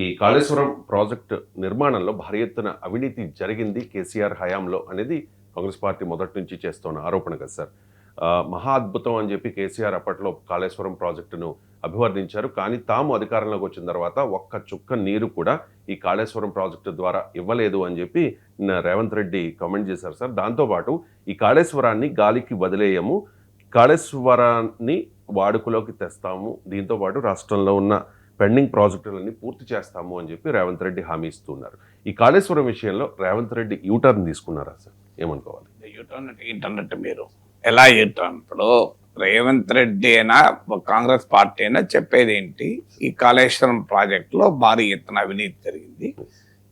ఈ కాళేశ్వరం ప్రాజెక్టు నిర్మాణంలో భారీ ఎత్తున అవినీతి జరిగింది కేసీఆర్ హయాంలో అనేది కాంగ్రెస్ పార్టీ మొదటి నుంచి చేస్తున్న ఆరోపణ కదా సార్. మహా అద్భుతం అని చెప్పి కేసీఆర్ అప్పట్లో కాళేశ్వరం ప్రాజెక్టును అభివర్ణించారు. కానీ తాము అధికారంలోకి వచ్చిన తర్వాత ఒక్క చుక్క నీరు కూడా ఈ కాళేశ్వరం ప్రాజెక్టు ద్వారా ఇవ్వలేదు అని చెప్పి రేవంత్ రెడ్డి కామెంట్ చేశారు సార్. దాంతోపాటు ఈ కాళేశ్వరాన్ని గాలికి వదిలేయము, కాళేశ్వరాన్ని వాడుకలోకి తెస్తాము, దీంతోపాటు రాష్ట్రంలో ఉన్న పెండింగ్ ప్రాజెక్టులన్నీ పూర్తి చేస్తాము అని చెప్పి రేవంత్ రెడ్డి హామీ ఇస్తున్నారు. ఈ కాళేశ్వరం విషయంలో రేవంత్ రెడ్డి యూటర్న్ తీసుకున్నారా సార్? ఏమనుకోవాలి? యూటర్న్ అంటే ఏంటన్నట్టు మీరు ఎలా యూటర్న్? ఇప్పుడు రేవంత్ రెడ్డి అయినా కాంగ్రెస్ పార్టీ అయినా చెప్పేది ఏంటి, ఈ కాళేశ్వరం ప్రాజెక్టులో భారీ ఎత్తున అవినీతి జరిగింది,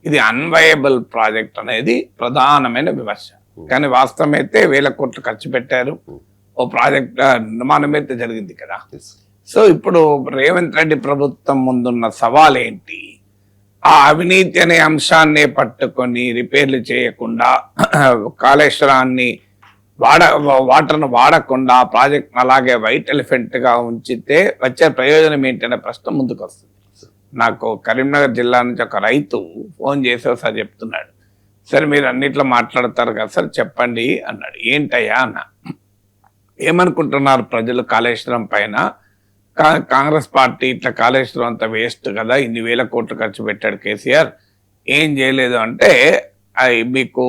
ఇది అన్వయబుల్ ప్రాజెక్ట్ అనేది ప్రధానమైన విమర్శ. కానీ వాస్తవం అయితే 1000 కోట్లు ఖర్చు పెట్టారు, ఓ ప్రాజెక్ట్ నిర్మాణం అయితే జరిగింది కదా. సో ఇప్పుడు రేవంత్ రెడ్డి ప్రభుత్వం ముందున్న సవాల్ ఏంటి? ఆ అవినీతి అనే అంశాన్ని పట్టుకొని రిపేర్లు చేయకుండా, కాళేశ్వరాన్ని వాటర్ను వాడకుండా ప్రాజెక్ట్ అలాగే వైట్ ఎలిఫెంట్ గా ఉంచితే వచ్చే ప్రయోజనం ఏంటనే ప్రశ్న ముందుకు వస్తుంది. నాకు కరీంనగర్ జిల్లా నుంచి ఒక రైతు ఫోన్ చేసి ఒకసారి చెప్తున్నాడు, సరే మీరు అన్నిట్లో మాట్లాడతారు కదా సార్, చెప్పండి అన్నాడు. ఏంటయ్యా అన్న, ఏమనుకుంటున్నారు ప్రజలు కాళేశ్వరం పైన? కాంగ్రెస్ పార్టీ ఇట్లా కాళేశ్వరం అంతా వేస్ట్ కదా, ఇన్ని 1000 కోట్లు ఖర్చు పెట్టాడు కేసీఆర్, ఏం చేయలేదు అంటే మీకు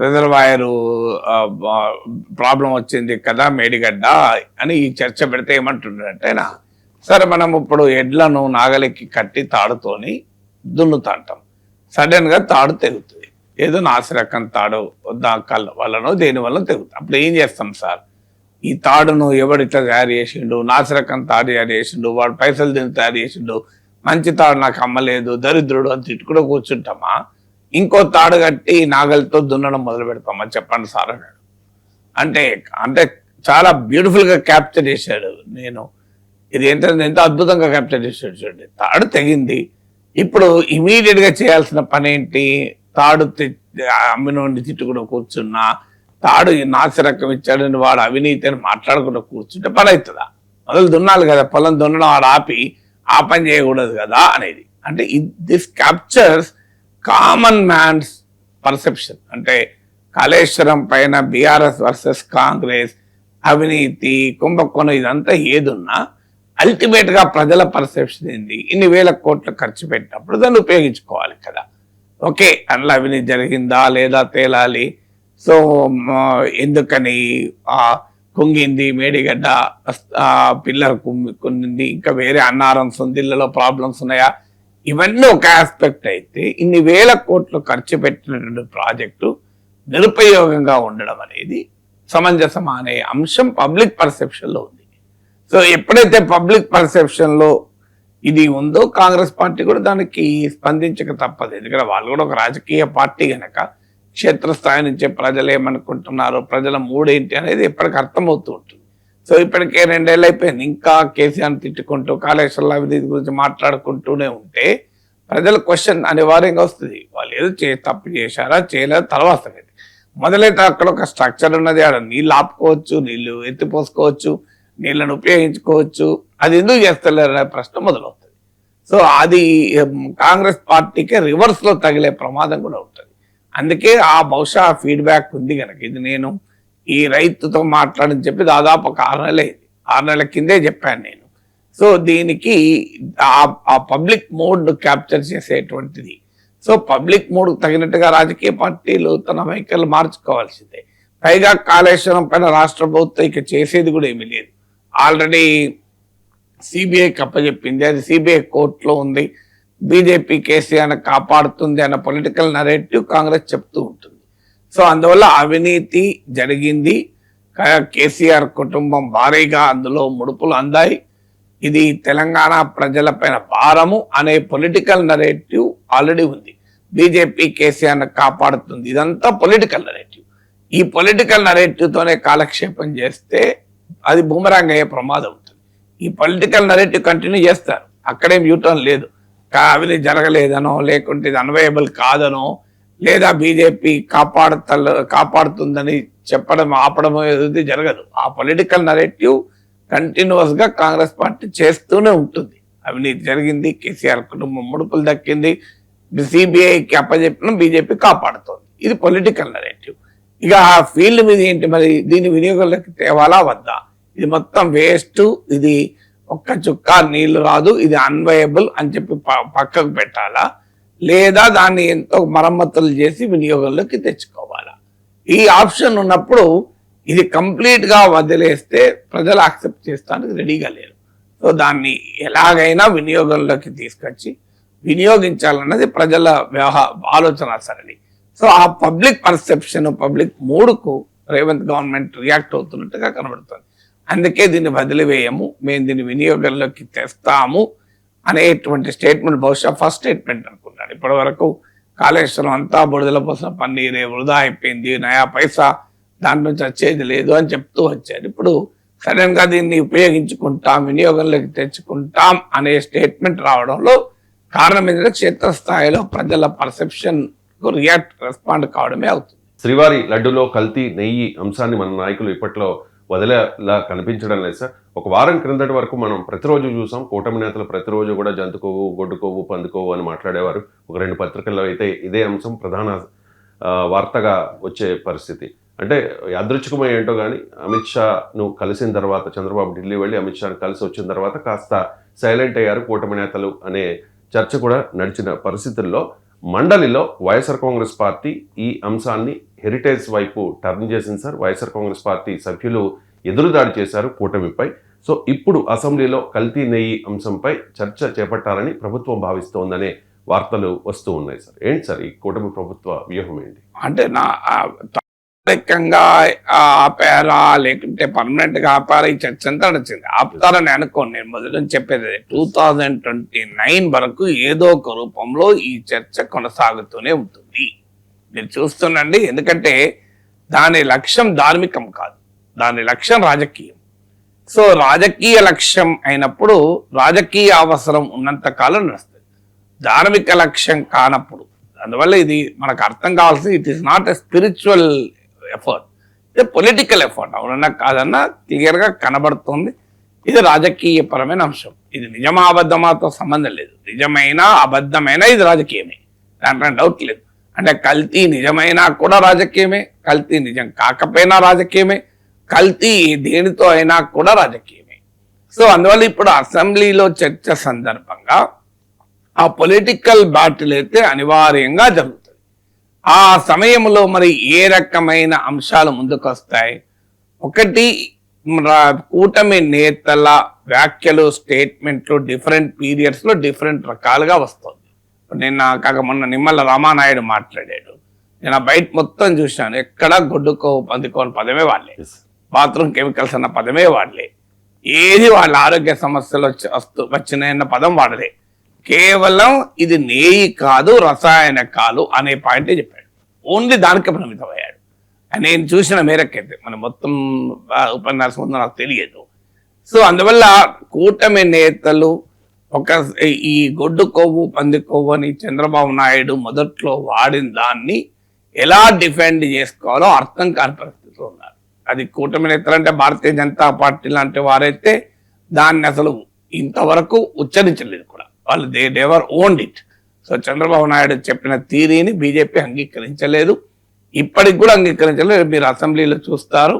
రిజర్వాయరు ప్రాబ్లం వచ్చింది కదా మేడిగడ్డ అని ఈ చర్చ పెడితే ఏమంటున్నాడంటే, సరే మనం ఇప్పుడు ఎడ్లను నాగలికి కట్టి తాడుతోని దున్నుతాంటాం, సడన్ గా తాడు తెగుతుంది, ఏదో నాసిరకం తాడు కళ్ళ వల్లనో దేని వల్ల తెగుతుంది, అప్పుడు ఏం చేస్తాం సార్? ఈ తాడును ఎవడిట్లా తయారు చేసిండు, నాసిరకం తాడు తయారు చేసిండు, వాడు పైసలు తిని తయారు చేసిండు, మంచి తాడు నాకు అమ్మలేదు, దరిద్రుడు అని తిట్టుకుంటూ కూర్చుంటామా? ఇంకో తాడు కట్టి నాగలితో దున్నడం మొదలు పెడతామా? చెప్పండి సార్ అన్నాడు. అంటే అంటే చాలా బ్యూటిఫుల్ గా క్యాప్చర్ చేశాడు. నేను ఇది ఎంత అద్భుతంగా క్యాప్చర్ చేశాడు చూడండి. తాడు తెగింది, ఇప్పుడు ఇమీడియట్ గా చేయాల్సిన పని ఏంటి? తాడు అమ్మినోడిని తిట్టుకుంటూ కూర్చున్నా, తాడు నాసిరకం ఇచ్చాడని వాడు అవినీతి అని మాట్లాడుకుంటూ కూర్చుంటే పని అవుతుందా? మొదలు దున్నాలి కదా, పొలం దున్నడం వాడు ఆపి ఆ పని చేయకూడదు కదా అనేది. అంటే this captures common man's perception. అంటే కాళేశ్వరం పైన బీఆర్ఎస్ వర్సెస్ కాంగ్రెస్, అవినీతి, కుంభకోణం ఇదంతా ఏదున్నా అల్టిమేట్ గా ప్రజల పర్సెప్షన్ ఏంది? ఇన్ని 1000 కోట్లు ఖర్చు పెట్టినప్పుడు దాన్ని ఉపయోగించుకోవాలి కదా. ఓకే, అందులో అవినీతి జరిగిందా లేదా తేలాలి. సో ఎందుకని కుంగింది మేడిగడ్డ, పిల్లర్ కుంగింది, ఇంకా వేరే అన్నారం సొందిళ్లలో ప్రాబ్లమ్స్ ఉన్నాయా, ఇవన్నీ ఒక ఆస్పెక్ట్ అయితే, ఇన్ని 1000 కోట్లు ఖర్చు పెట్టినటువంటి ప్రాజెక్టు నిరుపయోగంగా ఉండడం అనేది సమంజసమా అనే అంశం పబ్లిక్ పర్సెప్షన్ లో ఉంది. సో ఎప్పుడైతే పబ్లిక్ పర్సెప్షన్ లో ఇది ఉందో కాంగ్రెస్ పార్టీ కూడా దానికి స్పందించక తప్పదు. ఎందుకంటే వాళ్ళు కూడా ఒక రాజకీయ పార్టీ గనక క్షేత్రస్థాయి నుంచే ప్రజలు ఏమనుకుంటున్నారు, ప్రజల మూడేంటి అనేది ఎప్పటికీ అర్థమవుతూ ఉంటుంది. సో ఇప్పటికే 2 ఏళ్ళు అయిపోయింది, ఇంకా కేసీఆర్ తిట్టుకుంటూ కాళేశ్వరం అవినీతి గురించి మాట్లాడుకుంటూనే ఉంటే ప్రజల క్వశ్చన్ అనివార్యంగా వస్తుంది. వాళ్ళు ఏదో తప్పు చేశారా చేయలేదు తర్వాత సంగతి. మొదలైతే అక్కడ ఒక స్ట్రక్చర్ ఉన్నది, ఆడ నీళ్ళు ఆపుకోవచ్చు, నీళ్లు ఎత్తిపోసుకోవచ్చు, నీళ్ళను ఉపయోగించుకోవచ్చు, అది ఎందుకు చేస్తలేరు అనే ప్రశ్న మొదలవుతుంది. సో అది కాంగ్రెస్ పార్టీకి రివర్స్ లో తగిలే ప్రమాదం కూడా ఉంటుంది. అందుకే బహుశా ఫీడ్బ్యాక్ ఉంది కనుక ఇది నేను ఈ రైతుతో మాట్లాడని చెప్పి దాదాపు ఒక 6 నెలల కిందే చెప్పాను నేను. సో దీనికి ఆ పబ్లిక్ మూడ్ క్యాప్చర్ చేసేటువంటిది. సో పబ్లిక్ మూడ్ తగినట్టుగా రాజకీయ పార్టీలు తన వైఖరులు మార్చుకోవాల్సిందే. పైగా కాళేశ్వరం పైన రాష్ట్ర ప్రభుత్వం ఇక చేసేది కూడా ఏమీ లేదు. ఆల్రెడీ సిబిఐకి అప్పచెప్పింది, అది సిబిఐ కోర్టులో ఉంది. బీజేపీ కేసీఆర్ కాపాడుతుంది అన్న పొలిటికల్ నరేటివ్ కాంగ్రెస్ చెప్తూ ఉంటుంది. సో అందువల్ల అవినీతి జరిగింది, కేసీఆర్ కుటుంబం భారీగా అందులో ముడుపులు అందాయి, ఇది తెలంగాణ ప్రజలపైన భారము అనే పొలిటికల్ నరేటివ్ ఆల్రెడీ ఉంది. బీజేపీ కేసీఆర్ కాపాడుతుంది, ఇదంతా పొలిటికల్ నరేటివ్. ఈ పొలిటికల్ నరేటివ్ తోనే కాలక్షేపం చేస్తే అది బూమరాంగ్ అయ్యే ప్రమాదం ఉంటుంది. ఈ పొలిటికల్ నరేటివ్ కంటిన్యూ చేస్తారు, అక్కడేం యూటర్న్ లేదు. అవినీతి జరగలేదనో, లేకుంటే ఇది అన్వయబుల్ కాదనో, లేదా బీజేపీ కాపాడుతుందని చెప్పడం ఆపడం ఏది జరగదు. ఆ పొలిటికల్ నరేటివ్ కంటిన్యూస్ గా కాంగ్రెస్ పార్టీ చేస్తూనే ఉంటుంది. అవినీతి జరిగింది, కేసీఆర్ కుటుంబం ముడుపులు దక్కింది, సిబిఐకి అప్పచెప్పిన బీజేపీ కాపాడుతోంది. ఇది పొలిటికల్ నరేటివ్. ఇక ఆ ఫీల్డ్ మీద ఏంటి మరి, దీని వినియోగంలోకి తేవాలా వద్దా? ఇది మొత్తం వేస్ట్, ఇది ఒక్క చుక్క నీళ్లు రాదు, ఇది అన్వయబుల్ అని చెప్పి పక్కకు పెట్టాలా, లేదా దాన్ని ఎంతో మరమ్మతులు చేసి వినియోగంలోకి తెచ్చుకోవాలా? ఈ ఆప్షన్ ఉన్నప్పుడు ఇది కంప్లీట్ గా వదిలేస్తే ప్రజలు యాక్సెప్ట్ చేస్తానికి రెడీగా లేరు. సో దాన్ని ఎలాగైనా వినియోగంలోకి తీసుకొచ్చి వినియోగించాలన్నది ప్రజల ఆలోచన సరళి. సో ఆ పబ్లిక్ పర్సెప్షన్, పబ్లిక్ మూడుకు రేవంత్ గవర్నమెంట్ రియాక్ట్ అవుతున్నట్టుగా కనబడుతుంది. అందుకే దీన్ని వదిలివేయము, మేము దీన్ని వినియోగంలోకి తెస్తాము అనేటువంటి స్టేట్మెంట్ బహుశా ఫస్ట్ స్టేట్మెంట్ అనుకున్నాడు. ఇప్పటి వరకు కాళేశ్వరం అంతా బుడదల పోసిన పన్నీరే, వృధా అయిపోయింది, నయా పైసా దాంట్ నుంచి వచ్చేది లేదు అని చెప్తూ వచ్చారు. ఇప్పుడు సడన్ గా దీన్ని ఉపయోగించుకుంటాం, వినియోగంలోకి తెచ్చుకుంటాం అనే స్టేట్మెంట్ రావడంలో కారణం ఏంటంటే క్షేత్రస్థాయిలో ప్రజల పర్సెప్షన్ కు రెస్పాండ్ కావడమే అవుతుంది. శ్రీవారి లడ్డులో కల్తీ నెయ్యి అంశాన్ని మన నాయకులు ఇప్పట్లో వదిలేలా కనిపించడం లేదు సార్. ఒక వారం క్రిందటి వరకు మనం ప్రతిరోజు చూసాం, కూటమి నేతలు ప్రతిరోజు కూడా జంతుకోవు, గొడ్డుకోవు, పందుకోవు అని మాట్లాడేవారు. ఒక 2 పత్రికల్లో అయితే ఇదే అంశం ప్రధాన వార్తగా వచ్చే పరిస్థితి. అంటే యాదృచ్ఛికమై ఏంటో కానీ అమిత్ షాను కలిసిన తర్వాత, చంద్రబాబు ఢిల్లీ వెళ్ళి అమిత్ షాను కలిసి వచ్చిన తర్వాత కాస్త సైలెంట్ అయ్యారు కూటమి నేతలు అనే చర్చ కూడా నడిచిన పరిస్థితుల్లో మండలిలో వైఎస్ఆర్ కాంగ్రెస్ పార్టీ ఈ అంశాన్ని హెరిటేజ్ వైపు టర్న్ చేసింది సార్. వైఎస్ఆర్ కాంగ్రెస్ పార్టీ సభ్యులు ఎదురుదాడి చేశారు కూటమిపై. సో ఇప్పుడు అసెంబ్లీలో కల్తీ నెయ్యి అంశంపై చర్చ చేపట్టాలని ప్రభుత్వం భావిస్తోందనే వార్తలు వస్తూ ఉన్నాయి సార్. ఏంటి సార్ ఈ కూటమి ప్రభుత్వ వ్యూహం ఏంటి? అంటే తాత్కాలికంగా ఆపారా లేకుంటే పర్మనెంట్ గా ఆపారా ఈ చర్చ అంతా నచ్చింది. ఆపుతారని అనుకోండి, నేను మొదటి నుంచి చెప్పేది 2029 వరకు ఏదో ఒక రూపంలో ఈ చర్చ కొనసాగుతూనే ఉంటుంది. మీరు చూస్తుండండి, ఎందుకంటే దాని లక్ష్యం ధార్మికం కాదు, దాని లక్ష్యం రాజకీయం. సో రాజకీయ లక్ష్యం అయినప్పుడు రాజకీయ అవసరం ఉన్నంత కాలం నడుస్తుంది, ధార్మిక లక్ష్యం కానప్పుడు. అందువల్ల ఇది మనకు అర్థం కావాల్సింది, it is not a spiritual effort, ఇది పొలిటికల్ ఎఫర్ట్. అవునన్నా కాదన్నా క్లియర్ గా కనబడుతుంది. ఇది రాజకీయ పరమైన అంశం. ఇది నిజమా అబద్ధమాతో సంబంధం లేదు, నిజమైన అబద్ధమైన ఇది రాజకీయమే, దాంట్లో డౌట్ లేదు. అంటే కల్తీ నిజమైనా కూడా రాజకీయమే, కల్తీ నిజం కాకపోయినా రాజకీయమే, కల్తీ దేనితో అయినా కూడా రాజకీయమే. సో అందువల్ల ఇప్పుడు అసెంబ్లీలో చర్చ సందర్భంగా ఆ పొలిటికల్ బ్యాటిల్ అయితే అనివార్యంగా జరుగుతుంది. ఆ సమయంలో మరి ఏ రకమైన అంశాలు ముందుకు వస్తాయి? ఒకటి, కూటమి నేతల వ్యాఖ్యలు, స్టేట్మెంట్లు డిఫరెంట్ పీరియడ్స్ లో డిఫరెంట్ రకాలుగా వస్తుంది. మొన్న నిమ్మల రామానాయుడు మాట్లాడాడు, నేను బయట మొత్తం చూశాను, ఎక్కడ గొడ్డుకో పందుకోని పదమే వాడలే, బాత్రూమ్ కెమికల్స్ అన్న పదమే వాడలే, ఏది వాళ్ళ ఆరోగ్య సమస్యలు వచ్చినాయన్న పదం వాడలే, కేవలం ఇది నేయి కాదు రసాయనకాలు అనే పాయింటే చెప్పాడు. ఓన్లీ దానికి పరిమితమయ్యాడు. నేను చూసిన మేరకైతే మన మొత్తం ఉపన్యాసం ఉందో నాకు తెలియదు. సో అందువల్ల కూటమి నేతలు ఈ గొడ్డు కొవ్వు పంది కొవ్వు అని చంద్రబాబు నాయుడు మొదట్లో వాడిన దాన్ని ఎలా డిఫెండ్ చేసుకోవాలో అర్థం కాని పరిస్థితిలో ఉన్నారు. అది కూటమి నేతలు అంటే భారతీయ జనతా పార్టీ లాంటి వారైతే దాన్ని అసలు ఇంతవరకు ఉచ్చరించలేదు కూడా, వాళ్ళు they never owned it. So Chandrababu Naidu చెప్పిన థియరీని బీజేపీ అంగీకరించలేదు, ఇప్పటికి కూడా అంగీకరించలేదు. మీరు అసెంబ్లీలో చూస్తారు.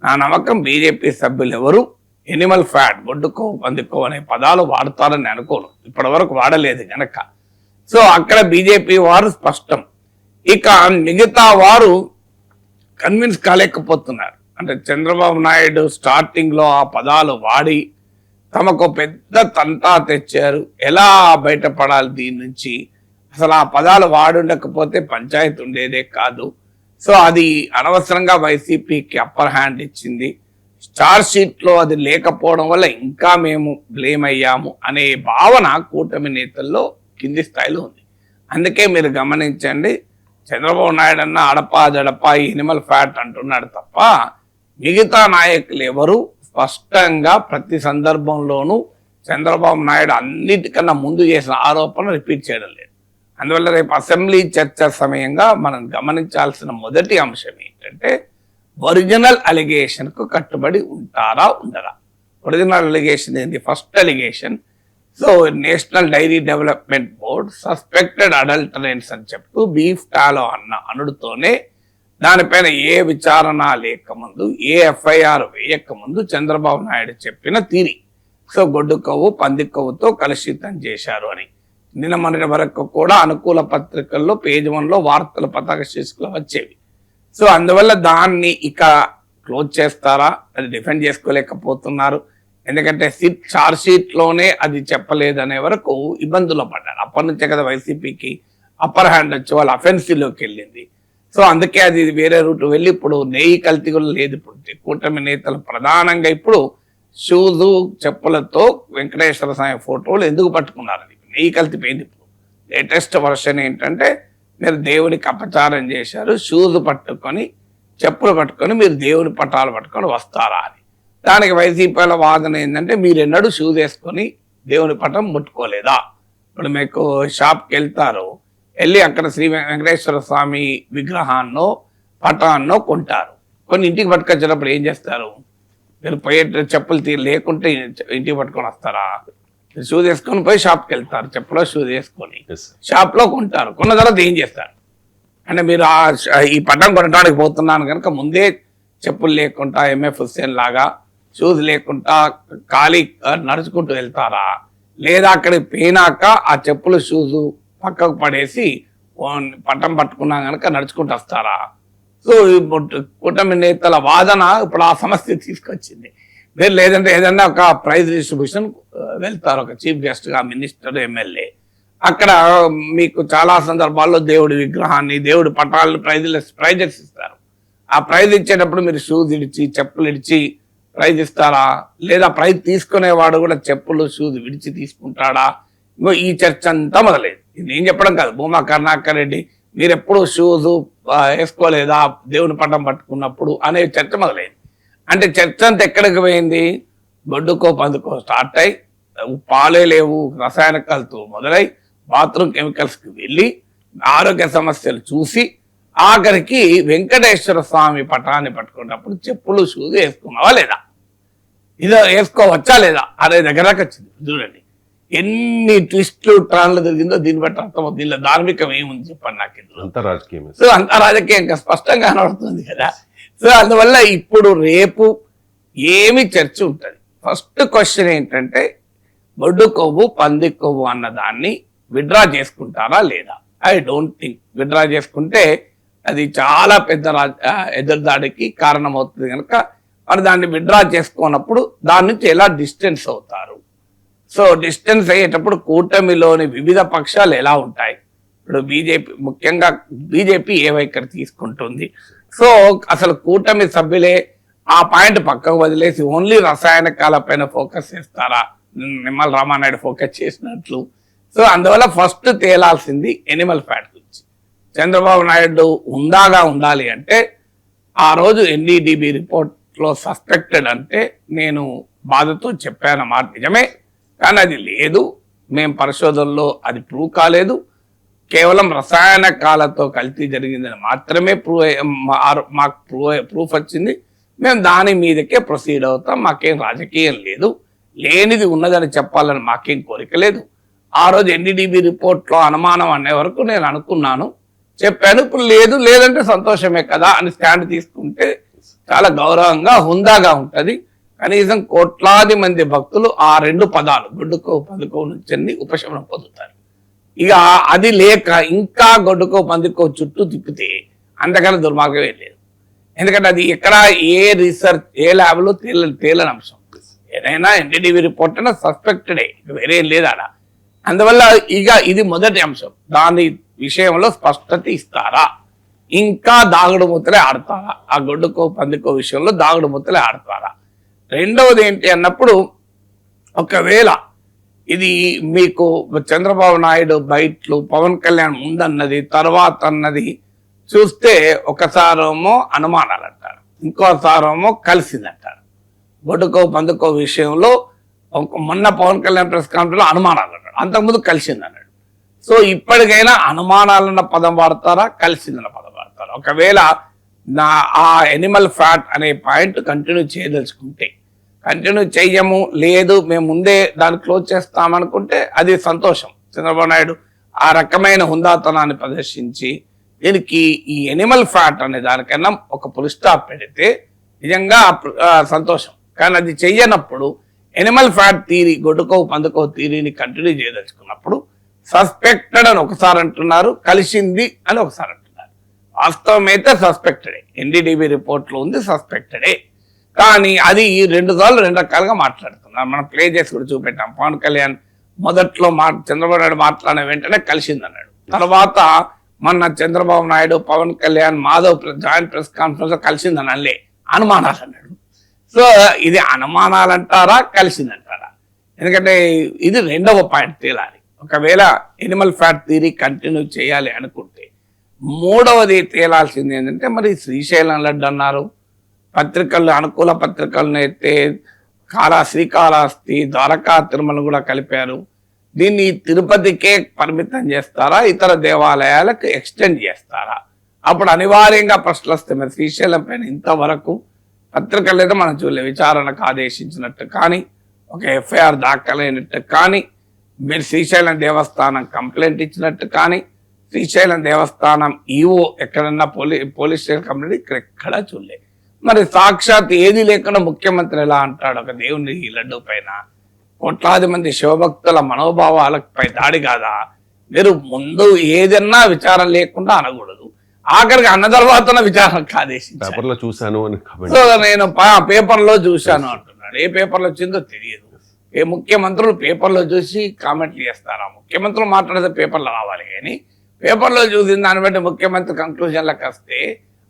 నా నమ్మకం బీజేపీ సభ్యులు ఎవరు ఎనిమల్ ఫ్యాట్, గొడ్డుకో పందుకో అనే పదాలు వాడతారని అనుకోను, ఇప్పటి వరకు వాడలేదు కనుక. సో అక్కడ బీజేపీ వారు స్పష్టం. ఇక మిగతా వారు కన్విన్స్ కాలేకపోతున్నారు. అంటే చంద్రబాబు నాయుడు స్టార్టింగ్ లో ఆ పదాలు వాడి తమకు పెద్ద తంతా తెచ్చారు, ఎలా బయటపడాలి దీని నుంచి, అసలు ఆ పదాలు వాడుండకపోతే పంచాయతీ ఉండేదే కాదు. సో అది అనవసరంగా వైసీపీకి అప్పర్ హ్యాండ్ ఇచ్చింది. చార్జ్ షీట్ లో అది లేకపోవడం వల్ల ఇంకా మేము బ్లేమ్ అయ్యాము అనే భావన కూటమి నేతల్లో కింది స్థాయిలో ఉంది. అందుకే మీరు గమనించండి, చంద్రబాబు నాయుడు అన్న అడపా జడపా ఎనిమల్ ఫ్యాట్ అంటున్నాడు తప్ప మిగతా నాయకులు ఎవరు స్పష్టంగా ప్రతి సందర్భంలోనూ చంద్రబాబు నాయుడు అన్నిటికన్నా ముందు చేసిన ఆరోపణ రిపీట్ చేయడం లేదు. అందువల్ల రేపు అసెంబ్లీ చర్చ సమయంగా మనం గమనించాల్సిన మొదటి అంశం ఏంటంటే ఒరిజినల్ అలిగేషన్ కు కట్టుబడి ఉంటారా ఉండరా. ఒరిజినల్ అలిగేషన్ ఏంటి? First allegation so national dairy development board suspected adulterants అని చెప్తూ బీఫ్ టాలో అనుడుతోనే దానిపైన ఏ విచారణ లేకముందు ఏ ఎఫ్ఐఆర్ వేయకముందు చంద్రబాబు నాయుడు చెప్పిన తీరి. సో గొడ్డు కొవ్వు పంది కొవ్వుతో కలుషితం చేశారు అని నిన్న మొన్నటి వరకు కూడా అనుకూల పత్రికల్లో పేజ్ 1లో వార్తలు పతాక శీర్షికలు వచ్చేవి. సో అందువల్ల దాన్ని ఇక క్లోజ్ చేస్తారా, అది డిఫెండ్ చేసుకోలేకపోతున్నారు. ఎందుకంటే చార్జ్ షీట్ లోనే అది చెప్పలేదనే వరకు ఇబ్బందుల్లో పడ్డారు. అప్పటి నుంచే కదా వైసీపీకి అప్పర్ హ్యాండ్ వచ్చి వాళ్ళ అఫెన్సివ్లోకి వెళ్ళింది. సో అందుకే అది వేరే రూట్ వెళ్ళి ఇప్పుడు నెయ్యి కల్తీ కూడా లేదు. ఇప్పుడు కూటమి నేతలు ప్రధానంగా ఇప్పుడు షూజు చెప్పులతో వెంకటేశ్వర స్వామి ఫోటోలు ఎందుకు పట్టుకున్నారని నెయ్యి కల్తీ పోయింది. ఇప్పుడు లేటెస్ట్ వర్షన్ ఏంటంటే మీరు దేవునికి అపచారం చేశారు, షూస్ పట్టుకొని చెప్పులు పట్టుకొని మీరు దేవుని పటాలు పట్టుకొని వస్తారా అని. దానికి వైసీపీల వాదన ఏంటంటే మీరు ఎన్నడూ షూస్ వేసుకొని దేవుని పటం ముట్టుకోలేదా. ఇప్పుడు మీకు షాప్కి వెళ్తారు, వెళ్ళి అక్కడ శ్రీ వెంకటేశ్వర స్వామి విగ్రహాన్నో పటాన్నో కొంటారు. కొన్ని ఇంటికి పట్టుకొచ్చేటప్పుడు ఏం చేస్తారు, మీరు పోయే చెప్పులు లేకుంటే ఇంటికి పట్టుకొని వస్తారా? షూస్ వేసుకొని పోయి షాప్కి వెళ్తారు, చెప్పులో షూస్ వేసుకొని షాప్లో కొంటారు. కొన్న తర్వాత ఏం చేస్తారు అంటే మీరు ఈ పటం కొనడానికి పోతున్నాను కనుక ముందే చెప్పులు లేకుండా ఎంఎఫ్ హుస్సేన్ లాగా షూస్ లేకుండా ఖాళీ నడుచుకుంటూ వెళ్తారా, లేదా అక్కడికి పోయినాక ఆ చెప్పులు షూస్ పక్కకు పడేసి పట్టం పట్టుకున్నా కనుక నడుచుకుంటూ వస్తారా? సో కూటమి నేతల వాదన ఇప్పుడు ఆ సమస్య తీసుకొచ్చింది. మీరు లేదంటే ఏదన్నా ఒక ప్రైజ్ డిస్ట్రిబ్యూషన్ వెళ్తారు, ఒక చీఫ్ గెస్ట్గా మినిస్టర్ ఎమ్మెల్యే, అక్కడ మీకు చాలా సందర్భాల్లో దేవుడి విగ్రహాన్ని దేవుడి పటాలను ప్రైజెస్ ఇస్తారు. ఆ ప్రైజ్ ఇచ్చేటప్పుడు మీరు షూస్ ఇడిచి చెప్పులు ఇడిచి ప్రైజ్ ఇస్తారా, లేదా ప్రైజ్ తీసుకునేవాడు కూడా చెప్పులు షూస్ విడిచి తీసుకుంటాడా? ఇంకో ఈ చర్చ అంతా మొదలైంది. ఇది నేను చెప్పడం కాదు, భూమా కరుణాకర్ రెడ్డి మీరు ఎప్పుడు షూస్ వేసుకోలేదా దేవుని పటం పట్టుకున్నప్పుడు అనే చర్చ మొదలైంది. అంటే చర్చ అంతా ఎక్కడికి పోయింది, గొడ్డుకో పందుకో స్టార్ట్ అయ్యి పాలే లేవు రసాయనికాలతో మొదలై బాత్రూమ్ కెమికల్స్కి వెళ్ళి ఆరోగ్య సమస్యలు చూసి ఆఖరికి వెంకటేశ్వర స్వామి పటాన్ని పట్టుకున్నప్పుడు చెప్పులు షూస్ వేసుకున్నావా లేదా, ఇదో వేసుకోవచ్చా లేదా అనే దగ్గరకు వచ్చింది. చూడండి ఎన్ని ట్విస్ట్లు ట్రాన్లు జరిగిందో దీన్ని బట్టి అర్థమవుతుంది. దీనిలో ధార్మికం ఏముంది చెప్పండి నాకు ఇందులో. సో అంత రాజకీయంగా స్పష్టంగా కనబడుతుంది కదా. సో అందువల్ల ఇప్పుడు రేపు ఏమి చర్చ ఉంటుంది. ఫస్ట్ క్వశ్చన్ ఏంటంటే బొడ్డు కొవ్వు పంది కొవ్వు అన్న దాన్ని విడ్రా చేసుకుంటారా లేదా? ఐ డోంట్ థింక్ విడ్రా చేసుకుంటే అది చాలా పెద్ద ఎదురుదాడికి కారణమవుతుంది కనుక మరి దాన్ని విడ్రా చేసుకున్నప్పుడు దాని నుంచి ఎలా డిస్టెన్స్ అవుతారు? సో డిస్టెన్స్ అయ్యేటప్పుడు కూటమిలోని వివిధ పక్షాలు ఎలా ఉంటాయి? ఇప్పుడు ముఖ్యంగా బీజేపీ ఏ వైఖరి తీసుకుంటుంది? సో అసలు కూటమి సభ్యులే ఆ పాయింట్ పక్కకు వదిలేసి ఓన్లీ రసాయనికాల పైన ఫోకస్ చేస్తారా, నిమ్మల రామానాయుడు ఫోకస్ చేసినట్లు? సో అందువల్ల ఫస్ట్ తేలాల్సింది ఎనిమల్ ఫ్యాట్ గురించి. చంద్రబాబు నాయుడు హుందాగా ఉండాలి అంటే ఆ రోజు ఎన్డీడీబీ రిపోర్ట్లో సస్పెక్టెడ్ అంటే నేను బాధతో చెప్పాను మాట నిజమే, కానీ అది లేదు, మేము పరిశోధనలో అది ప్రూవ్ కాలేదు, కేవలం రసాయనికాలతో కల్తీ జరిగిందని మాత్రమే మాకు ప్రూఫ్ వచ్చింది, మేము దాని మీదకే ప్రొసీడ్ అవుతాం, మాకేం రాజకీయం లేదు, లేనిది ఉన్నదని చెప్పాలని మాకేం కోరిక లేదు. ఆ రోజు ఎన్డీడీబీ రిపోర్ట్లో అనుమానం అనే వరకు నేను అనుకున్నాను, చెప్పాను. ఇప్పుడు లేదు, లేదంటే సంతోషమే కదా అని స్టాండ్ తీసుకుంటే చాలా గౌరవంగా హుందాగా ఉంటుంది. కనీసం కోట్లాది మంది భక్తులు ఆ రెండు పదాలు గొడ్డుకో పందుకో నుంచి ఉపశమనం పొందుతారు. ఇక అది లేక ఇంకా గొడ్డుకో పందుకో చుట్టూ తిప్పితే అంతకన్నా దుర్మార్గమే లేదు. ఎందుకంటే అది ఎక్కడ ఏ రీసెర్చ్ ఏ ల్యాబ్లో తేలని అంశం. ఏదైనా ఎన్డీడీబీ రిపోర్ట్ అయినా సస్పెక్టెడే, వేరే లేదా. అందువల్ల ఇక ఇది మొదటి అంశం. దాని విషయంలో స్పష్టత ఇస్తారా, ఇంకా దాగుడు ముత్తలే ఆడతారా? ఆ గొడ్డుకో పందుకో విషయంలో దాగుడు ముత్తలే ఆడతారా? రెండవది ఏంటి అన్నప్పుడు ఒకవేళ ఇది మీకు చంద్రబాబు నాయుడు బయట్లు పవన్ కళ్యాణ్ ముందన్నది తర్వాత అన్నది చూస్తే ఒకసారేమో అనుమానాలు అంటారు, ఇంకోసారేమో కలిసిందంటారు. గొడ్డుకో పందుకో విషయంలో మొన్న పవన్ కళ్యాణ్ ప్రెస్ కాన్ఫరెన్స్లో అనుమానాలు అన్నాడు, అంతకుముందు కలిసింది అన్నాడు. సో ఇప్పటికైనా అనుమానాలన్న పదం వాడతారా, కలిసిందన్న పదం వాడతారా? ఒకవేళ ఆ ఎనిమల్ ఫ్యాట్ అనే పాయింట్ కంటిన్యూ చేయదలుచుకుంటే, కంటిన్యూ చెయ్యము, లేదు మేము ముందే దాన్ని క్లోజ్ చేస్తామనుకుంటే అది సంతోషం. చంద్రబాబు నాయుడు ఆ రకమైన హుందాతనాన్ని ప్రదర్శించి దీనికి ఈ ఎనిమల్ ఫ్యాట్ అనే దానికన్నా ఒక పులి స్టాప్ పెడితే నిజంగా సంతోషం. కానీ అది చెయ్యనప్పుడు ఎనిమల్ ఫ్యాట్ థియరీ, గొడ్డుకో పందుకో థియరీని కంటిన్యూ చేయదలుచుకున్నప్పుడు సస్పెక్టెడ్ అని ఒకసారి అంటున్నారు, కలిసింది అని ఒకసారి అంటున్నారు. వాస్తవం అయితే సస్పెక్టెడే, ఎన్డీడీబీ రిపోర్ట్లో ఉంది సస్పెక్టెడే. కానీ అది ఈ 2 సార్లు 2 రకాలుగా మాట్లాడుతున్నారు. మనం ప్లే చేసి కూడా చూపెట్టాం. పవన్ కళ్యాణ్ మొదట్లో చంద్రబాబు నాయుడు మాట్లాడిన వెంటనే కలిసింది అన్నాడు. తర్వాత మొన్న Chandrababu Naidu, Pawan Kalyan, Madhav joint press conference కలిసిందని అనలే, అనుమానాలు అన్నాడు. సో ఇది అనుమానాలు అంటారా, కలిసిందంటారా? ఎందుకంటే ఇది 2వ పాయింట్ తేలాలి. ఒకవేళ ఎనిమల్ ఫ్యాట్ థియరీ కంటిన్యూ చేయాలి అనుకుంటే 3వది తేలాల్సింది ఏంటంటే, మరి శ్రీశైలం లడ్డు అన్నారు, పత్రికలు అనుకూల పత్రికలను అయితే శ్రీకాళహస్తి, ద్వారకా, తిరుమల కూడా కలిపారు. దీన్ని తిరుపతికే పరిమితం చేస్తారా, ఇతర దేవాలయాలకు ఎక్స్టెండ్ చేస్తారా? అప్పుడు అనివార్యంగా ప్రశ్నలు వస్తాయి. మరి శ్రీశైలం పైన ఇంతవరకు పత్రికలు అయితే మనం చూడలేదు, విచారణకు ఆదేశించినట్టు కానీ, ఒక ఎఫ్ఐఆర్ దాఖలైనట్టు కానీ, మీరు శ్రీశైలం దేవస్థానం కంప్లైంట్ ఇచ్చినట్టు కానీ, శ్రీశైలం దేవస్థానం ఈవో ఎక్కడన్నా పోలీస్ స్టేషన్ కంప్లైంట్ ఇక్కడ ఎక్కడా చూడలేదు. మరి సాక్షాత్ ఏది లేకుండా ముఖ్యమంత్రి ఎలా అంటాడు ఒక దేవుని ఈ లడ్డు పైన? కోట్లాది మంది శివభక్తుల మనోభావాలపై దాడి కాదా? మీరు ముందు ఏదన్నా విచారం లేకుండా అనకూడదు, ఆఖరికి అన్న తర్వాత విచారణకు ఆదేశించారు. చూశాను సో నేను పేపర్లో చూశాను అంటున్నాడు. ఏ పేపర్లో వచ్చిందో తెలియదు. ఏ ముఖ్యమంత్రులు పేపర్లో చూసి కామెంట్లు చేస్తారా? ముఖ్యమంత్రులు మాట్లాడితే పేపర్లో రావాలి, కానీ పేపర్లో చూసిన దాన్ని బట్టి ముఖ్యమంత్రి కంక్లూజన్లకు వస్తే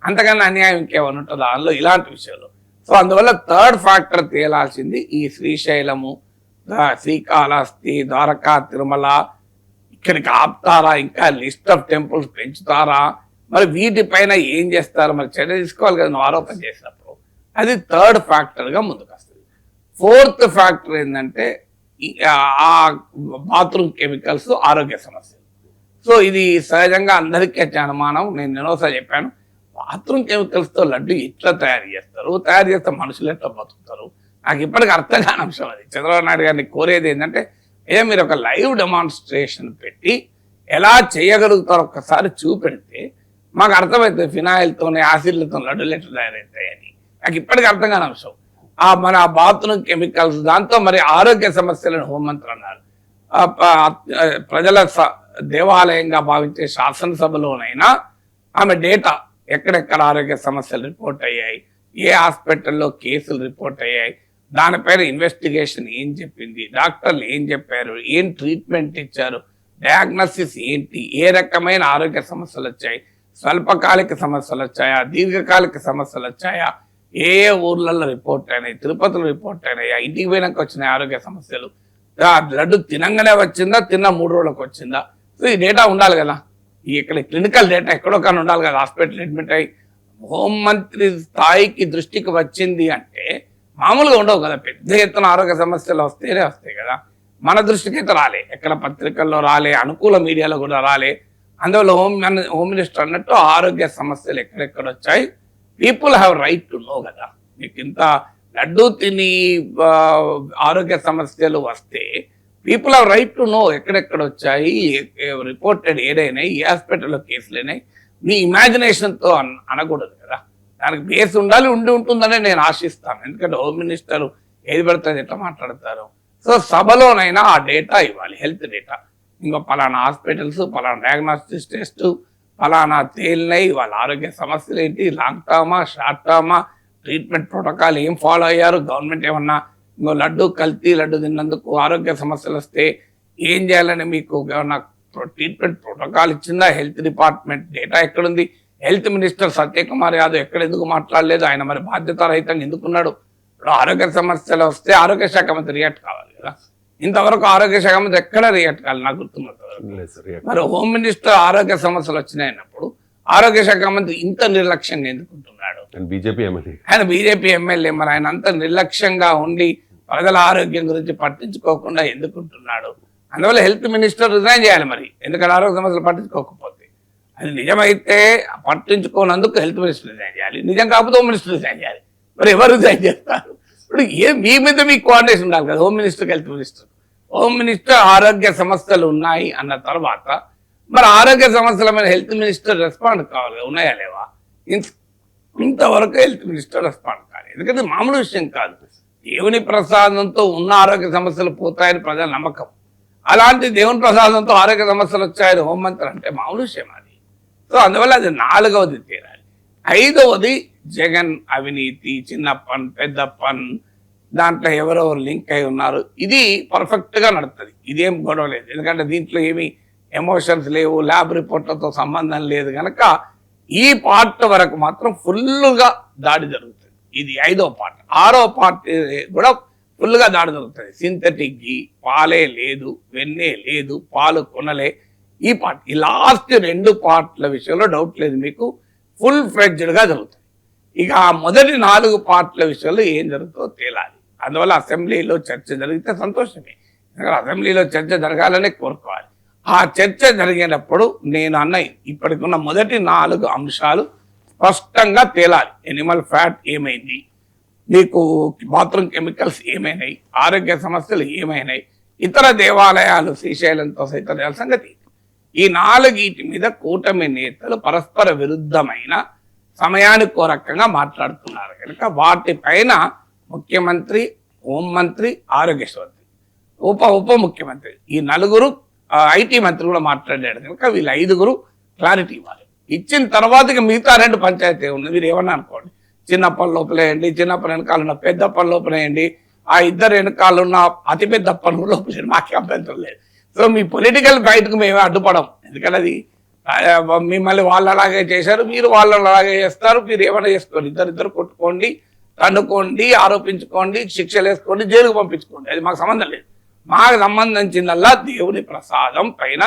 అంతకన్నా అన్యాయం ఇంకేమైనా ఉంటుందా అందులో ఇలాంటి విషయాలు? సో అందువల్ల 3rd ఫ్యాక్టర్ తేలాల్సింది ఈ శ్రీశైలము, శ్రీకాళహస్తి, ద్వారకా, తిరుమల ఇక్కడికి ఆపుతారా, ఇంకా లిస్ట్ ఆఫ్ టెంపుల్స్ పెంచుతారా, మరి వీటిపైన ఏం చేస్తారు, మరి చర్య తీసుకోవాలి కదా నువ్వు ఆరోపణ చేసినప్పుడు. అది 3rd ఫ్యాక్టర్గా ముందుకు వస్తుంది. 4th ఫ్యాక్టర్ ఏంటంటే ఆ బాత్రూమ్ కెమికల్స్, ఆరోగ్య సమస్యలు. సో ఇది సహజంగా అందరికీ వచ్చే అనుమానం. నేను ఎన్నోసారి చెప్పాను, బాత్రూమ్ కెమికల్స్తో లడ్డు ఎట్లా తయారు చేస్తే మనుషులు ఎట్లా బతుకుతారు? నాకు ఇప్పటికి అర్థం కాని అంశం అది. చంద్రబాబు నాయుడు గారిని కోరేది ఏంటంటే, మీరు ఒక లైవ్ డెమాన్స్ట్రేషన్ పెట్టి ఎలా చేయగలుగుతారో ఒక్కసారి చూపెడితే మాకు అర్థమవుతుంది. ఫినాయిల్తోనే, యాసిడ్లతో లడ్డులు ఎట్లా తయారవుతాయని నాకు ఇప్పటికి అర్థం కాని అంశం. మన బాత్రూమ్ కెమికల్స్, దాంతో మరి ఆరోగ్య సమస్యలను హోంమంత్రి అన్నారు. ప్రజల దేవాలయంగా భావించే శాసనసభలోనైనా ఆమె డేటా ఎక్కడెక్కడ ఆరోగ్య సమస్యలు రిపోర్ట్ అయ్యాయి, ఏ హాస్పిటల్లో కేసులు రిపోర్ట్ అయ్యాయి, దానిపైన ఇన్వెస్టిగేషన్ ఏం చెప్పింది, డాక్టర్లు ఏం చెప్పారు, ఏం ట్రీట్మెంట్ ఇచ్చారు, డయాగ్నోసిస్ ఏంటి, ఏ రకమైన ఆరోగ్య సమస్యలు వచ్చాయి, స్వల్పకాలిక సమస్యలు వచ్చాయా, దీర్ఘకాలిక సమస్యలు వచ్చాయా, ఏ ఊర్లలో రిపోర్ట్ అయినాయి, తిరుపతిలో రిపోర్ట్ అయినాయా, ఇంటికి పోయినాక వచ్చినాయి ఆరోగ్య సమస్యలు, లడ్డు తినంగానే వచ్చిందా, తిన్న 3 రోజులకు వచ్చిందా? సో ఈ డేటా ఉండాలి కదా, ఇక్కడ క్లినికల్ డేటా ఎక్కడో కానీ ఉండాలి కదా. హాస్పిటల్ అడ్మిట్ అయ్యి హోంమంత్రి స్థాయికి దృష్టికి వచ్చింది అంటే మామూలుగా ఉండవు కదా, పెద్ద ఎత్తున ఆరోగ్య సమస్యలు వస్తాయి కదా. మన దృష్టికి అయితే రాలే, ఎక్కడ పత్రికల్లో రాలే, అనుకూల మీడియాలో కూడా రాలే. అందువల్ల హోమ్ మినిస్టర్ అన్నట్టు ఆరోగ్య సమస్యలు ఎక్కడెక్కడ వచ్చాయి, people have right to know కదా. మీకు ఇంత లడ్డు తిని ఆరోగ్య సమస్యలు వస్తే people have right to know ఎక్కడెక్కడ వచ్చాయి, రిపోర్టెడ్ ఏదైనాయి, ఏ హాస్పిటల్లో కేసులు అయినాయి. మీ ఇమాజినేషన్తో అనకూడదు కదా, దానికి బేస్ ఉండాలి, ఉంటుందని నేను ఆశిస్తాను. ఎందుకంటే హోమ్ మినిస్టర్ ఏది పడుతుంది ఎట్లా మాట్లాడతారు. సో సభలోనైనా ఆ డేటా ఇవ్వాలి, హెల్త్ డేటా. ఇంకో పలానా హాస్పిటల్స్, పలానా డయాగ్నోస్టిక్ టెస్ట్, పలానా తేలినాయి, వాళ్ళ ఆరోగ్య సమస్యలు ఏంటి, లాంగ్ టర్మా, షార్ట్ టర్మా, ట్రీట్మెంట్ ప్రోటోకాల్ ఏం ఫాలో అయ్యారు, గవర్నమెంట్ ఏమన్నా ఇంకో లడ్డు కల్తీ లడ్డు తిన్నందుకు ఆరోగ్య సమస్యలు వస్తే ఏం చేయాలని మీకు ఏమన్నా ట్రీట్మెంట్ ప్రోటోకాల్ ఇచ్చిందా, హెల్త్ డిపార్ట్మెంట్ డేటా ఎక్కడుంది, హెల్త్ మినిస్టర్ సత్యకుమార్ యాదవ్ ఎక్కడ ఎందుకు మాట్లాడలేదు, ఆయన మరి బాధ్యతారహితంగా ఎందుకున్నాడు? ఇప్పుడు ఆరోగ్య సమస్యలు వస్తే ఆరోగ్య శాఖ మంత్రి రియాక్ట్ కావాలి కదా. ఇంతవరకు ఆరోగ్య శాఖ మంత్రి ఎక్కడ రియాక్ట్ కావాలి నాకు గుర్తున్నంతవరకు. మరి హోమ్ మినిస్టర్ ఆరోగ్య సమస్యలు వచ్చినాయన్నప్పుడు ఆరోగ్య శాఖ మంత్రి ఇంత నిర్లక్ష్యంగా ఎందుకుంటున్నాడు? ఆయన బీజేపీ ఎమ్మెల్యే, మరి ఆయన అంత నిర్లక్ష్యంగా ఉండి ప్రజల ఆరోగ్యం గురించి పట్టించుకోకుండా ఎందుకుంటున్నాడు? అందువల్ల హెల్త్ మినిస్టర్ రిజైన్ చేయాలి మరి, ఎందుకంటే ఆరోగ్య సమస్యలు పట్టించుకోకపోతే. అది నిజమైతే పట్టించుకోనందుకు హెల్త్ మినిస్టర్ రిజైన్ చేయాలి, నిజం కాకపోతే హోమ్ మినిస్టర్ రిజైన్ చేయాలి. మరి ఎవరు రిజైన్ చేస్తారు? ఇప్పుడు మీ మీద మీ కోఆర్డినేషన్ ఉండాలి కదా, home minister health minister. Home minister ఆరోగ్య సమస్యలు ఉన్నాయి అన్న తర్వాత మరి ఆరోగ్య సమస్యల మీద హెల్త్ మినిస్టర్ రెస్పాండ్ కావాలి, ఉన్నాయా లేవా? ఇంతవరకు హెల్త్ మినిస్టర్ రెస్పాండ్ కావాలి. ఎందుకంటే మామూలు విషయం కాదు. దేవుని ప్రసాదంతో ఉన్న ఆరోగ్య సమస్యలు పోతాయని ప్రజల నమ్మకం. అలాంటి దేవుని ప్రసాదంతో ఆరోగ్య సమస్యలు వచ్చాయని హోంమంత్రి అంటే మామూలు విషయం అది. సో అందువల్ల అది 4వది తీరాలి. 5వది జగన్ అవినీతి, చిన్న పన్ పెద్ద పన్, దాంట్లో ఎవరెవరు లింక్ అయి ఉన్నారు, ఇది పర్ఫెక్ట్ గా నడుస్తుంది. ఇదేం గొడవ లేదు. ఎందుకంటే దీంట్లో ఏమి ఎమోషన్స్ లేవు, ల్యాబ్ రిపోర్ట్లతో సంబంధం లేదు కనుక ఈ పార్ట్ వరకు మాత్రం ఫుల్గా దాడి జరుగుతుంది. ఇది 5వ పార్ట్. 6వ పార్ట్ కూడా ఫుల్గా దాడి జరుగుతుంది. సింథటిక్ ఘీ, పాలే లేదు, వెన్నే లేదు, పాలు కొనలే, ఈ పార్ట్. ఈ లాస్ట్ 2 పార్ట్ల విషయంలో డౌట్ లేదు మీకు, ఫుల్ ఫ్లెడ్జ్డ్గా జరుగుతుంది. ఇక ఆ మొదటి 4 పార్ట్ల విషయంలో ఏం జరుగుతుందో తేలాలి. అందువల్ల అసెంబ్లీలో చర్చ జరిగితే సంతోషమే. ఎందుకంటే అసెంబ్లీలో చర్చ జరగాలనే కోరుకోవాలి. ఆ చర్చ జరిగేటప్పుడు నేను అన్న ఇప్పటికున్న మొదటి 4 అంశాలు స్పష్టంగా తేలాలి. ఎనిమల్ ఫ్యాట్ ఏమైంది, మీకు బాత్రూమ్ కెమికల్స్ ఏమైనాయి, ఆరోగ్య సమస్యలు ఏమైనాయి, ఇతర దేవాలయాలు శ్రీశైలంతో సైతం సంగతి. ఈ 4 మీద కూటమి నేతలు పరస్పర విరుద్ధమైన సమయానికి రకంగా మాట్లాడుతున్నారు కనుక వాటిపైన ముఖ్యమంత్రి, హోంమంత్రి, ఆరోగ్య మంత్రి, ఉప ముఖ్యమంత్రి, ఈ 4 ఐటీ మంత్రి కూడా మాట్లాడాడు కనుక వీళ్ళు 5 క్లారిటీ ఇవ్వాలి. ఇచ్చిన తర్వాత ఇక మిగతా 2 పంచాయతీ ఉంది. మీరు ఏమన్నా అనుకోండి, చిన్న పని లోపలేయండి, చిన్న పని వెనకాల ఉన్న పెద్ద పని లోపలేయండి, ఆ 2 వెనకాల ఉన్న అతిపెద్ద పనులు లోపలేండి, మాకే అభ్యంతరం లేదు. సో మీ పొలిటికల్ ఫైట్కు మేమే అడ్డుపడం. ఎందుకంటే అది మిమ్మల్ని వాళ్ళు అలాగే చేశారు, మీరు వాళ్ళు అలాగే చేస్తారు, మీరు ఏమైనా చేసుకోండి, ఇద్దరు కొట్టుకోండి, తన్నుకోండి, ఆరోపించుకోండి, శిక్షలు వేసుకోండి, జైలుకు పంపించుకోండి, అది మాకు సంబంధం లేదు. మాకు సంబంధించిందల్లా దేవుని ప్రసాదం పైన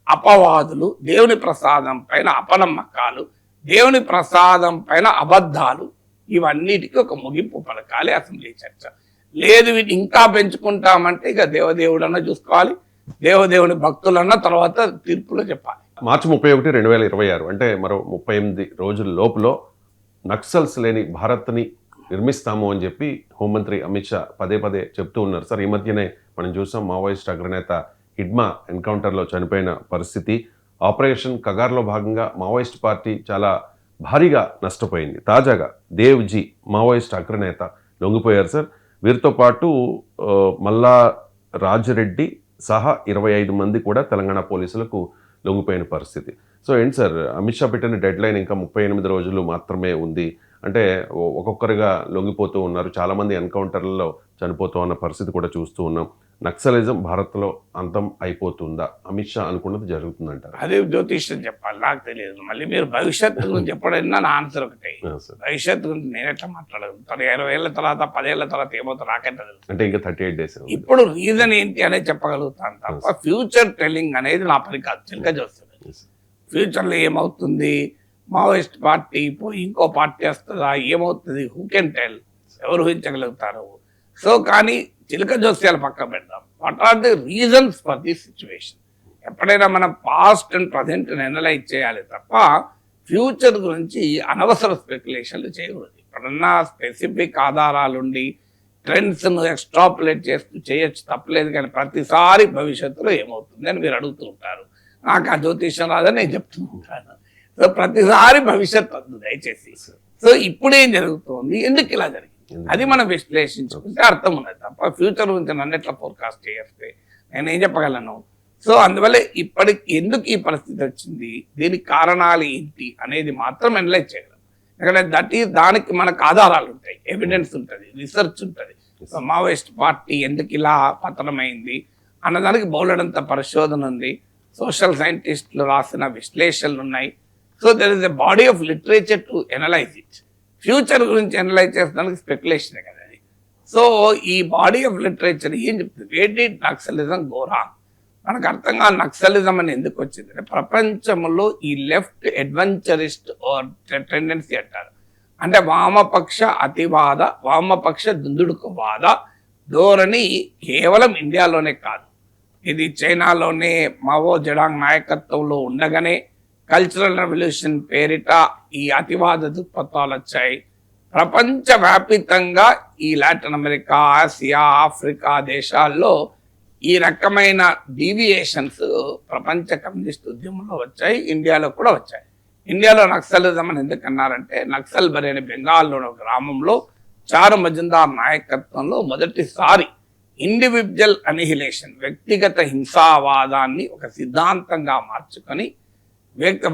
అపవాదులు, దేవుని ప్రసాదం పైన అపనమ్మకాలు, దేవుని ప్రసాదం పైన అబద్ధాలు, ఇవన్నిటికీ ఒక ముగింపు పలకాలి అసెంబ్లీ చర్చ. లేదు వీటి ఇంకా పెంచుకుంటామంటే ఇక దేవదేవుడన్నా చూసుకోవాలి, దేవదేవుని భక్తులన్నా తర్వాత తీర్పులో చెప్పాలి. మార్చి 31, 2026 అంటే మరో 38 రోజుల లోపులో నక్సల్స్ లేని భారత్ని నిర్మిస్తాము అని చెప్పి హోంమంత్రి అమిత్ షా పదే చెప్తూ ఉన్నారు సార్. ఈ మధ్యనే మనం చూసాం మావోయిస్ట్ అగ్రనేత హిడ్మా ఎన్కౌంటర్లో చనిపోయిన పరిస్థితి. ఆపరేషన్ కగార్లో భాగంగా మావోయిస్ట్ పార్టీ చాలా భారీగా నష్టపోయింది. తాజాగా దేవ్జీ మావోయిస్ట్ అగ్రనేత లొంగిపోయారు సార్. వీరితో పాటు మల్లా రాజిరెడ్డి సహా 25 మంది కూడా తెలంగాణ పోలీసులకు లొంగిపోయిన పరిస్థితి. సో ఏంటి సార్, అమిత్ షా పెట్టిన డెడ్ లైన్ ఇంకా 38 రోజులు మాత్రమే ఉంది. అంటే ఒక్కొక్కరుగా లొంగిపోతూ ఉన్నారు, చాలామంది ఎన్కౌంటర్లలో చనిపోతూ ఉన్న పరిస్థితి కూడా చూస్తూ ఉన్నాం. నక్సలిజం భారత్లో అంతం అయిపోతుందా? అమిత్ షా అనుకున్నది జరుగుతుందంటారు? అదే జ్యోతిష్యం చెప్పాలి, నాకు తెలియదు. మళ్ళీ మీరు భవిష్యత్తు గురించి చెప్పడైనా నా ఆన్సర్ ఒకటే. భవిష్యత్తు గురించి నేను ఎట్లా మాట్లాడగలుగుతాను? 20 ఏళ్ళ తర్వాత 10 ఏళ్ళ తర్వాత ఏమవుతారు నాకంటే తెలుసు. అంటే ఇంకా 38 days. ఇప్పుడు రీజన్ ఏంటి అనేది చెప్పగలుగుతాను తప్ప ఫ్యూచర్ టెల్లింగ్ అనేది నా పని కాదు. చిలక చూస్తుంది ఫ్యూచర్లో ఏమవుతుంది, మావోయిస్ట్ పార్టీ పోయి ఇంకో పార్టీ వస్తుందా, ఏమవుతుంది, హూ కెన్ టెల్, ఎవరు ఊహించగలుగుతారు? సో కానీ చిలక జోస్యాలు పక్క పెడదాం. What are the reasons for this situation? ఎప్పుడైనా మనం పాస్ట్ అండ్ ప్రజెంట్ అనలైజ్ చేయాలి తప్ప ఫ్యూచర్ గురించి అనవసర స్పెక్యులేషన్లు చేయకూడదు. ఎప్పుడన్నా స్పెసిఫిక్ ఆధారాలుండి ట్రెండ్స్ను ఎక్స్ట్రాపులేట్ చేస్తూ చేయొచ్చు, తప్పలేదు. కానీ ప్రతిసారి భవిష్యత్తులో ఏమవుతుంది అని మీరు అడుగుతూ ఉంటారు. నాకు ఆ జ్యోతిష్యం రాదని నేను చెప్తూ ఉంటాను. సో ప్రతిసారి భవిష్యత్తు వద్దు దయచేసి. సో ఇప్పుడేం జరుగుతుంది, ఎందుకు ఇలా జరిగింది, అది మనం విశ్లేషించుకుంటే అర్థం ఉన్నది తప్ప ఫ్యూచర్ గురించి నన్ను ఎట్లా ఫోర్కాస్ట్ చేస్తే నేనేం చెప్పగలను? సో అందువల్ల ఇప్పటికి ఎందుకు ఈ పరిస్థితి వచ్చింది, దీనికి కారణాలు ఏంటి అనేది మాత్రం అనలైజ్ చేయగలం. ఎందుకంటే దానికి మనకు ఆధారాలు ఉంటాయి, ఎవిడెన్స్ ఉంటుంది, రీసెర్చ్ ఉంటుంది. సో మావోయిస్ట్ పార్టీ ఎందుకు ఇలా పతనమైంది అన్నదానికి బౌలడంత పరిశోధన ఉంది, సోషల్ సైంటిస్టులు రాసిన విశ్లేషణలు ఉన్నాయి. So there is a body of literature to analyse it. Future గురించి అనలైజ్ చేసడానికి స్పెక్యులేషనే కదా అది. సో ఈ బాడీ ఆఫ్ లిటరేచర్ ఏం చెప్తుంది, where did naxalism go wrong? మనకు అర్థంగా నక్సలిజం అని ఎందుకు వచ్చింది అంటే ప్రపంచంలో ఈ లెఫ్ట్ అడ్వెంచరిస్ట్ టెండెన్సీ అంటారు. అంటే వామపక్ష అతివాద, వామపక్ష దుందుడుకువాద ధోరణి కేవలం ఇండియాలోనే కాదు, ఇది చైనాలోనే మావో జెడాంగ్ నాయకత్వంలో ఉండగానే కల్చరల్ రెవల్యూషన్ పేరిట ఈ అతివాద దృక్పథాలు వచ్చాయి. ప్రపంచవ్యాపితంగా ఈ లాటిన్ అమెరికా, ఆసియా, ఆఫ్రికా దేశాల్లో ఈ రకమైన డీవియేషన్స్ ప్రపంచ కమ్యూనిస్ట్ ఉద్యమంలో వచ్చాయి, ఇండియాలో కూడా వచ్చాయి. ఇండియాలో నక్సలిజం అని ఎందుకన్నారంటే, నక్సల్ బరి అనే బెంగాల్లోని ఒక గ్రామంలో చారు మజుందార్ నాయకత్వంలో మొదటిసారి ఇండివిజువల్ అనిహిలేషన్, వ్యక్తిగత హింసావాదాన్ని ఒక సిద్ధాంతంగా మార్చుకొని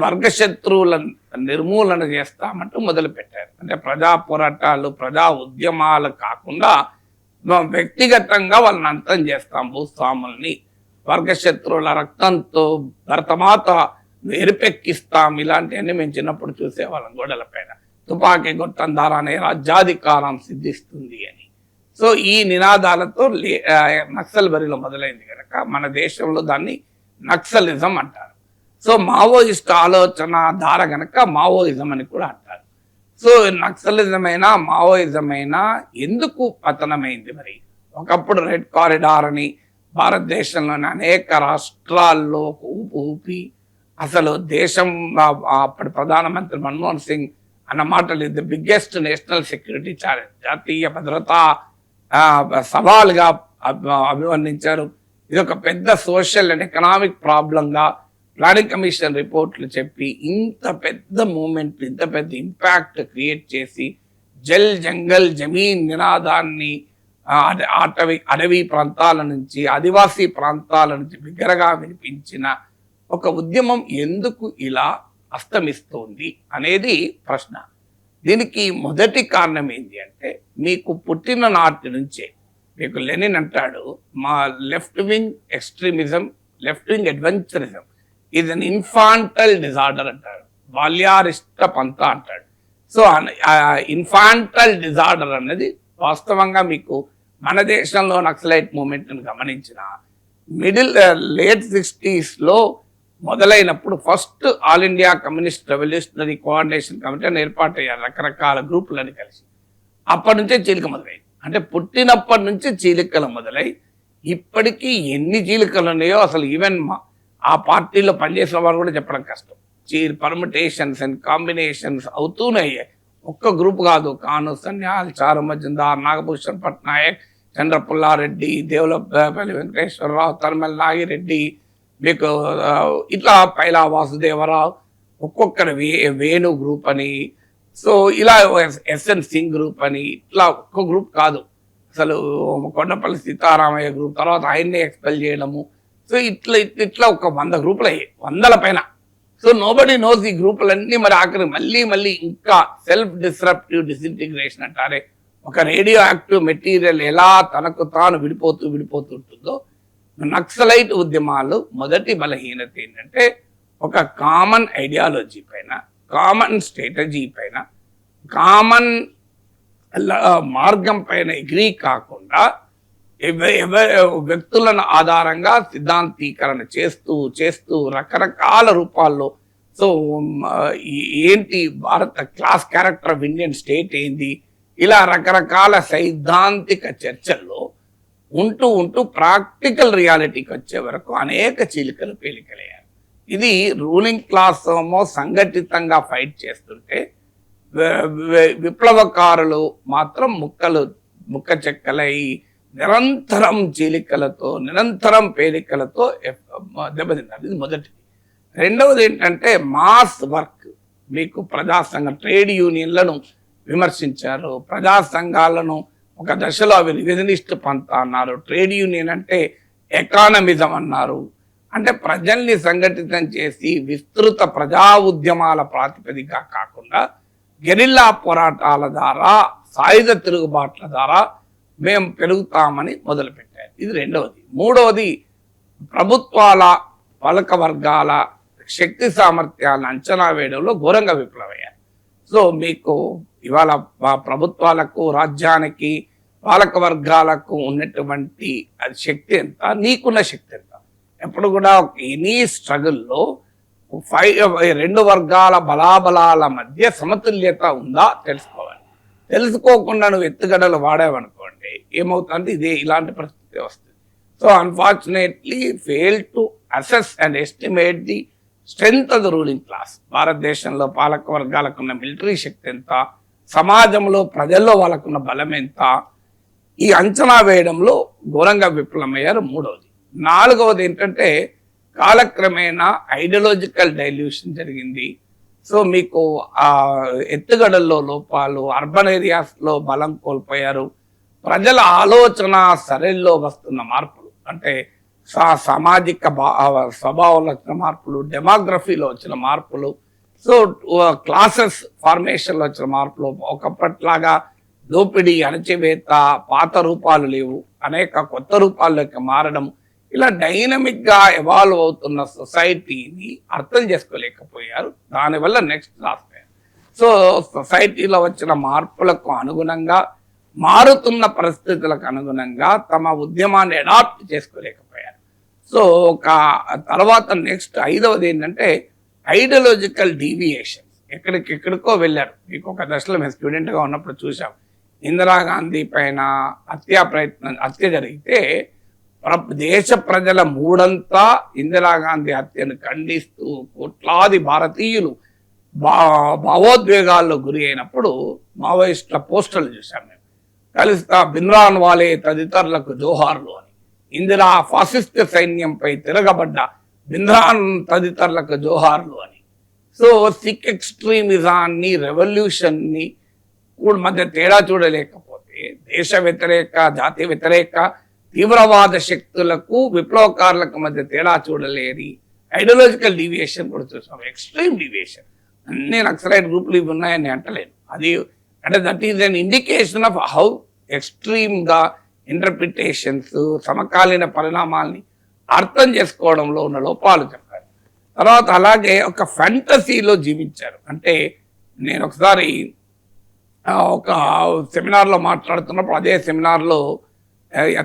వర్గ శత్రువుల నిర్మూలన చేస్తామంటూ మొదలుపెట్టారు. అంటే ప్రజా పోరాటాలు, ప్రజా ఉద్యమాలు కాకుండా వ్యక్తిగతంగా వాళ్ళని అంతం చేస్తాం, భూస్వాముల్ని వర్గ శత్రువుల రక్తంతో భరతమాత ఎరిపెక్కిస్తాం, ఇలాంటివన్నీ మేము చిన్నప్పుడు చూసేవాళ్ళం గోడల పైన. తుపాకీ గొట్టం ద్వారానే రాజ్యాధికారం సిద్ధిస్తుంది అని. సో ఈ నినాదాలతో నక్సల్ బరిలో మొదలైంది కనుక మన దేశంలో దాన్ని నక్సలిజం అంటారు. సో మావోయిస్ట్ ఆలోచన ధార గనక మావోయిజం అని కూడా అంటారు. సో నక్సలిజం అయినా మావోయిజం అయినా ఎందుకు పతనమైంది? మరి ఒకప్పుడు రెడ్ కారిడార్ అని భారతదేశంలోని అనేక రాష్ట్రాల్లో ఊపి ఊపి అసలు దేశం, అప్పటి ప్రధానమంత్రి మన్మోహన్ సింగ్ అన్న మాటలు, ఇది బిగ్గెస్ట్ నేషనల్ సెక్యూరిటీ ఛాలెంజ్, జాతీయ భద్రతా సవాల్గా అభివర్ణించారు. ఇది ఒక పెద్ద సోషల్ అండ్ ఎకనామిక్ ప్రాబ్లంగా ప్లానింగ్ కమిషన్ రిపోర్ట్లు చెప్పి ఇంత పెద్ద మూమెంట్, ఇంత పెద్ద ఇంపాక్ట్ క్రియేట్ చేసి జల్ జంగల్ జమీన్ నినాదాన్ని అడవి ప్రాంతాల నుంచి, ఆదివాసీ ప్రాంతాల నుంచి బిగ్గరగా వినిపించిన ఒక ఉద్యమం ఎందుకు ఇలా అస్తమిస్తోంది అనేది ప్రశ్న. దీనికి మొదటి కారణం ఏంటి అంటే, మీకు పుట్టిన నాటి నుంచే మీకు లెనిన్ అంటాడు, మా left wing extremism, left wing adventurism ఇది అన్ ఇన్ఫాంటల్ డిజార్డర్ అంటాడు, బాల్యారిష్ట పంత అంటాడు. సో ఇన్ఫాంటల్ డిజార్డర్ అనేది వాస్తవంగా మీకు మన దేశంలో నక్సలైట్ మూమెంట్ని గమనించిన లేట్ 60s మొదలైనప్పుడు first all India communist revolutionary coordination committee అని ఏర్పాటయ్యారు, రకరకాల గ్రూపులని కలిసి. అప్పటి నుంచే చీలిక మొదలైంది. అంటే పుట్టినప్పటి నుంచి చీలికలు మొదలై ఇప్పటికీ ఎన్ని చీలికలు ఉన్నాయో అసలు ఈవెన్ ఆ పార్టీలో పనిచేసిన వారు కూడా చెప్పడం కష్టం. పర్మిటేషన్స్ అండ్ కాంబినేషన్స్ అవుతూనే ఒక్క గ్రూప్ కాదు, కాను సన్యాల్, చారు మజుందార్, నాగభూషణ్ పట్నాయక్, చంద్రపుల్లారెడ్డి, దేవులపల్లి వెంకటేశ్వరరావు, తర్మల్ నాగిరెడ్డి, మీకు ఇట్లా పైలా వాసుదేవరావు, ఒక్కొక్కరు వేణు గ్రూప్ అని, సో ఇలా ఎస్ఎన్ సింగ్ గ్రూప్ అని, ఇట్లా ఒక్క గ్రూప్ కాదు అసలు, కొండపల్లి సీతారామయ్య గ్రూప్, తర్వాత ఆయన్నే ఎక్స్పెల్ చేయడము. సో ఇట్లా ఇట్లా ఒక 100 గ్రూపులు అయ్యాయి, 100ల పైన. సో నోబడీ నోస్ ఈ గ్రూపులన్నీ. మరి ఆఖరి మళ్ళీ ఇంకా సెల్ఫ్ డిస్రప్టివ్ డిసింటిగ్రేషన్ అంటారే, ఒక రేడియో యాక్టివ్ మెటీరియల్ ఎలా తనకు తాను విడిపోతుంటుందో, నక్సలైట్ ఉద్యమాలు మొదటి బలహీనత ఏంటంటే ఒక కామన్ ఐడియాలజీ పైన, కామన్ స్ట్రాటజీ పైన, కామన్ మార్గం పైన ఎగ్రీ కాకుండా వ్యక్తులను ఆధారంగా సిద్ధాంతీకరణ చేస్తూ రకరకాల రూపాల్లో. సో ఏంటి భారత class character of Indian state ఏంది, ఇలా రకరకాల సైద్ధాంతిక చర్చల్లో ఉంటూ ప్రాక్టికల్ రియాలిటీకి వచ్చే వరకు అనేక చీలికలు పేలికలయ్యారు. ఇది రూలింగ్ క్లాస్ ఏమో సంఘటితంగా ఫైట్ చేస్తుంటే, విప్లవకారులు మాత్రం ముక్క చెక్కలై నిరంతరం చీలికలతో, నిరంతరం పేలికలతో దెబ్బతిన్నారు. ఇది మొదటిది. రెండవది ఏంటంటే మాస్ వర్క్. మీకు ప్రజా సంఘం, ట్రేడ్ యూనియన్లను విమర్శించారు, ప్రజా సంఘాలను ఒక దశలో అవి రివిజనిస్ట్ పంత అన్నారు, ట్రేడ్ యూనియన్ అంటే ఎకానమిజం అన్నారు. అంటే ప్రజల్ని సంఘటితం చేసి విస్తృత ప్రజా ఉద్యమాల ప్రాతిపదిక కాకుండా గెరిల్లా పోరాటాల ద్వారా, సాయుధ తిరుగుబాట్ల ద్వారా మేము పెరుగుతామని మొదలుపెట్టారు. ఇది రెండవది. మూడవది, ప్రభుత్వాల పాలక వర్గాల శక్తి సామర్థ్యాలను అంచనా వేయడంలో ఘోరంగా విఫలమయ్యారు. సో మీకు ఇవాళ ప్రభుత్వాలకు, రాజ్యానికి, పాలక వర్గాలకు ఉన్నటువంటి అది శక్తి ఎంత, నీకున్న శక్తి ఎంత. ఎప్పుడు కూడా ఎనీ స్ట్రగుల్లో రెండు వర్గాల బలాబలాల మధ్య సమతుల్యత ఉందా తెలుసుకోవాలి. తెలుసుకోకుండా నువ్వు ఎత్తుగడలు వాడావనుకోండి ఏమవుతుంది, ఇలాంటి పరిస్థితి వస్తుంది. So unfortunately fail to assess and estimate the strength of the ruling class. భారతదేశంలో పాలక వర్గాలకు ఉన్న మిలిటరీ శక్తి ఎంత, సమాజంలో ప్రజల్లో వాళ్ళకున్న బలం ఎంత, ఈ అంచనా వేయడంలో ఘోరంగా విఫలమయ్యారు. మూడవది. నాలుగవది ఏంటంటే కాలక్రమేణా ఐడియాలజికల్ డైల్యూషన్ జరిగింది. సో మీకు ఆ ఎత్తుగడల్లో లోపాలు, అర్బన్ ఏరియాస్లో బలం కోల్పోయారు. ప్రజల ఆలోచన సరళిలో వస్తున్న మార్పులు, అంటే సామాజిక స్వభావంలో వచ్చిన మార్పులు, డెమోగ్రఫీలో వచ్చిన మార్పులు, సో క్లాసెస్ ఫార్మేషన్లో వచ్చిన మార్పులు, ఒకప్పట్లాగా దోపిడీ, అణచివేత, పాత రూపాలు లేవు, అనేక కొత్త రూపాల్లోకి మారడం, ఇలా డైనమిక్గా ఎవాల్వ్ అవుతున్న సొసైటీని అర్థం చేసుకోలేకపోయారు. దానివల్ల నెక్స్ట్ రాసిపోయారు. సో సొసైటీలో వచ్చిన మార్పులకు అనుగుణంగా, మారుతున్న పరిస్థితులకు అనుగుణంగా తమ ఉద్యమాన్ని అడాప్ట్ చేసుకోలేకపోయారు. సో ఒక తర్వాత నెక్స్ట్ ఐదవది ఏంటంటే ఐడియాలజికల్ డీవియేషన్స్. ఎక్కడికో వెళ్ళారు. మీకు ఒక దశలో మేము స్టూడెంట్గా ఉన్నప్పుడు చూసాం. ఇందిరాగాంధీ పైన హత్య జరిగితే దేశ ప్రజల మూడంతా ఇందిరాగాంధీ హత్యను ఖండిస్తూ కోట్లాది భారతీయులు భావోద్వేగాల్లో గురి అయినప్పుడు మావోయిస్టుల పోస్టర్లు చూసాం మేము. కలుస్తా బిన్రాన్ వాలే తదితరులకు జోహార్లు అని, ఇందిరా ఫాసిస్ట్ సైన్యంపై తిరగబడ్డ బిన్రాన్ తదితరులకు జోహార్లు అని. సో సిక్ ఎక్స్ట్రీమిజాన్ని, రెవల్యూషన్ని కూడా మధ్య తేడా చూడలేకపోతే దేశ వ్యతిరేక, జాతి వ్యతిరేక తీవ్రవాద శక్తులకు, విప్లవకారులకు మధ్య తేడా చూడలేని ఐడియాలజికల్ డీవియేషన్ కూడా చూసాం. Extreme deviation. అన్ని నక్సలైట్ గ్రూపులు ఇవి ఉన్నాయని అంటలేను. అది అంటే that is an indication of how ఎక్స్ట్రీమ్గా ఇంటర్ప్రిటేషన్స్, సమకాలీన పరిణామాల్ని అర్థం చేసుకోవడంలో ఉన్న లోపాలు చెప్పారు. తర్వాత అలాగే ఒక ఫ్యాంటసీలో జీవించారు. అంటే నేను ఒకసారి ఒక సెమినార్లో మాట్లాడుతున్నప్పుడు, అదే సెమినార్లో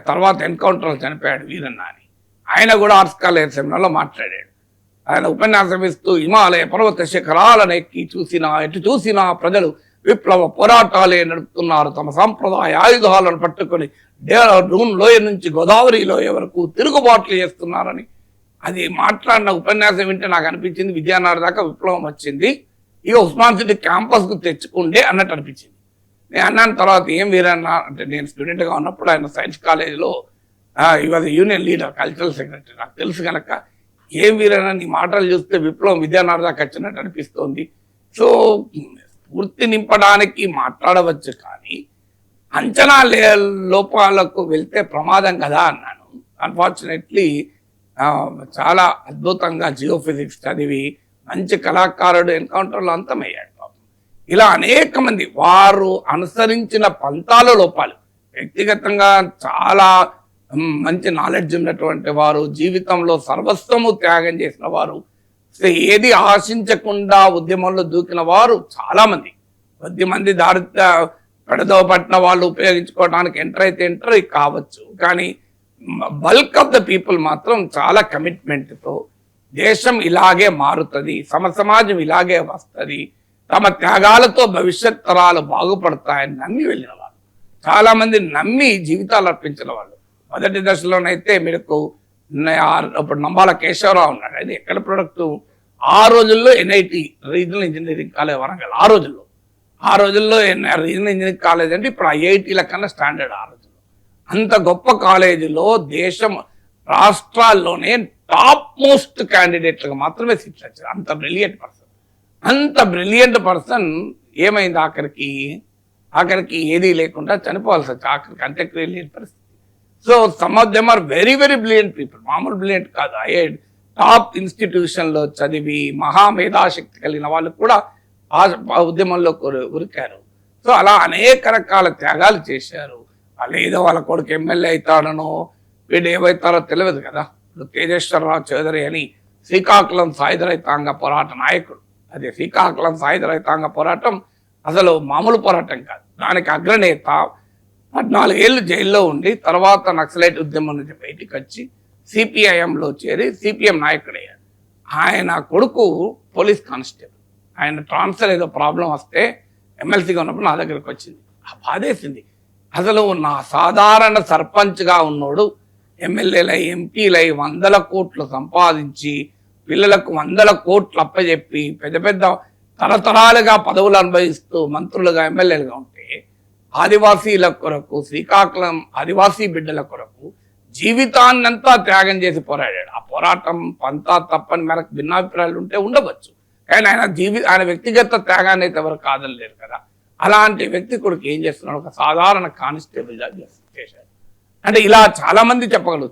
తర్వాత ఎన్కౌంటర్లో చనిపోయాడు వీరన్న అని. ఆయన కూడా ఆర్ట్స్ కాలేజ్ సెమినార్లో మాట్లాడాడు. ఆయన ఉపన్యాసం ఇస్తూ హిమాలయ పర్వత శిఖరాలను ఎక్కి ఎటు చూసినా ప్రజలు విప్లవ పోరాటాలే నడుపుతున్నారు, తమ సాంప్రదాయ ఆయుధాలను పట్టుకొని డేరాడూన్ లోయ నుంచి గోదావరి లోయ వరకు తిరుగుబాట్లు చేస్తున్నారని. అది మాట్లాడిన ఉపన్యాసం వింటే నాకు అనిపించింది విద్యానగర్ దాకా విప్లవం వచ్చింది, ఇక ఉస్మాన్ సిటీ క్యాంపస్కు తెచ్చుకుండే అన్నట్టు అనిపించింది. నేను అన్నాను తర్వాత ఏం వీరన్నా అంటే, నేను స్టూడెంట్గా ఉన్నప్పుడు ఆయన సైన్స్ కాలేజీలో was union leader, cultural secretary, నాకు తెలుసు కనుక ఏం వీరన్నా నీ మాటలు చూస్తే విప్లవం విద్యానగర్ దాకా వచ్చినట్టు అనిపిస్తోంది. సో స్ఫూర్తి నింపడానికి మాట్లాడవచ్చు, కానీ అంచనా లోపాలకు వెళ్తే ప్రమాదం కదా అన్నాను. అన్ఫార్చునేట్లీ చాలా అద్భుతంగా జియోఫిజిక్స్ చదివి మంచి కళాకారుడు ఎన్కౌంటర్లో అంతమయ్యాడు. ఇలా అనేక మంది వారు అనుసరించిన పంతాల లోపాలు, వ్యక్తిగతంగా చాలా మంచి నాలెడ్జ్ ఉన్నటువంటి వారు, జీవితంలో సర్వస్వము త్యాగం చేసిన వారు, ఏది ఆశించకుండా ఉద్యమంలో దూకిన వారు చాలా మంది. కొద్దిమంది పెడదవ పట్టిన వాళ్ళు ఉపయోగించుకోవడానికి ఎంటర్ కావచ్చు, కానీ బల్క్ ఆఫ్ ద పీపుల్ మాత్రం చాలా కమిట్మెంట్తో దేశం ఇలాగే మారుతుంది, సమాజం ఇలాగే వస్తుంది, తమ త్యాగాలతో భవిష్యత్ తరాలు బాగుపడతాయని నమ్మి వెళ్ళిన వాళ్ళు, చాలా మంది నమ్మి జీవితాలు అర్పించిన వాళ్ళు. మొదటి దశలోనైతే మీకు ఇప్పుడు నంబాల కేశవరావు ఉన్నాడు. అది ఎక్కడ ప్రొడక్ట్, ఆ రోజుల్లో NIT regional engineering college Warangal, ఆ రోజుల్లో రీజనల్ ఇంజనీరింగ్ కాలేజ్ అంటే ఇప్పుడు ఐఐటీల కన్నా స్టాండర్డ్. ఆ రోజుల్లో అంత గొప్ప కాలేజీలో దేశం రాష్ట్రాల్లోనే టాప్ మోస్ట్ క్యాండిడేట్లకు మాత్రమే సీట్లు వచ్చారు. అంత బ్రిలియంట్ పర్సన్ ఏమైంది, ఆఖరికి ఏదీ లేకుండా చనిపోవాల్సి వచ్చి, ఆఖరికి అంత్యక్రియ లేని పరిస్థితి. So some of them are very very brilliant people, మామూలు బ్రిలియంట్ కాదు. టాప్ ఇన్స్టిట్యూషన్లో చదివి మహామేధాశక్తి కలిగిన వాళ్ళు కూడా ఆ ఉద్యమంలో ఉరికారు. సో అలా అనేక రకాల త్యాగాలు చేశారు. ఏదో వాళ్ళ కొడుకు ఎమ్మెల్యే అవుతాడనో వీడు ఏమవుతారో తెలియదు కదా. ఇప్పుడు తేజేశ్వరరావు చౌదరి అని శ్రీకాకుళం సాయుధ రైతాంగ పోరాట నాయకుడు. అదే శ్రీకాకుళం సాయుధ రైతాంగ పోరాటం అసలు మామూలు పోరాటం కాదు. దానికి అగ్రనేత 14 ఏళ్ళు జైల్లో ఉండి తర్వాత నక్సలైట్ ఉద్యమం నుంచి బయటికి వచ్చి సిపిఐఎంలో చేరి సిపిఎం నాయకుడయ్యాడు. ఆయన కొడుకు పోలీస్ కానిస్టేబుల్. ఆయన ట్రాన్స్ఫర్ ఏదో ప్రాబ్లం వస్తే ఎమ్మెల్సీగా ఉన్నప్పుడు నా దగ్గరకు వచ్చింది. బాధేసింది. అసలు నా సాధారణ సర్పంచ్గా ఉన్నోడు ఎమ్మెల్యేలై ఎంపీలై 100 కోట్లు సంపాదించి పిల్లలకు 100 కోట్లు అప్పచెప్పి పెద్ద పెద్ద తరతరాలుగా పదవులు అనుభవిస్తూ మంత్రులుగా ఎమ్మెల్యేలుగా ఉంటే ఆదివాసీల కొరకు, శ్రీకాకుళం ఆదివాసీ బిడ్డల కొరకు జీవితాన్నంతా త్యాగం చేసి పోరాడాడు. ఆ పోరాటం పంతా తప్పని మనకు భిన్నాభిప్రాయాలు ఉంటే ఉండవచ్చు, కానీ ఆయన వ్యక్తిగత త్యాగాన్ని అయితే ఎవరు కాదనలేరు కదా. అలాంటి వ్యక్తి కొడుకు ఏం చేస్తున్నాడు, ఒక సాధారణ కానిస్టేబుల్ చేశాడు అంటే ఇలా చాలా మంది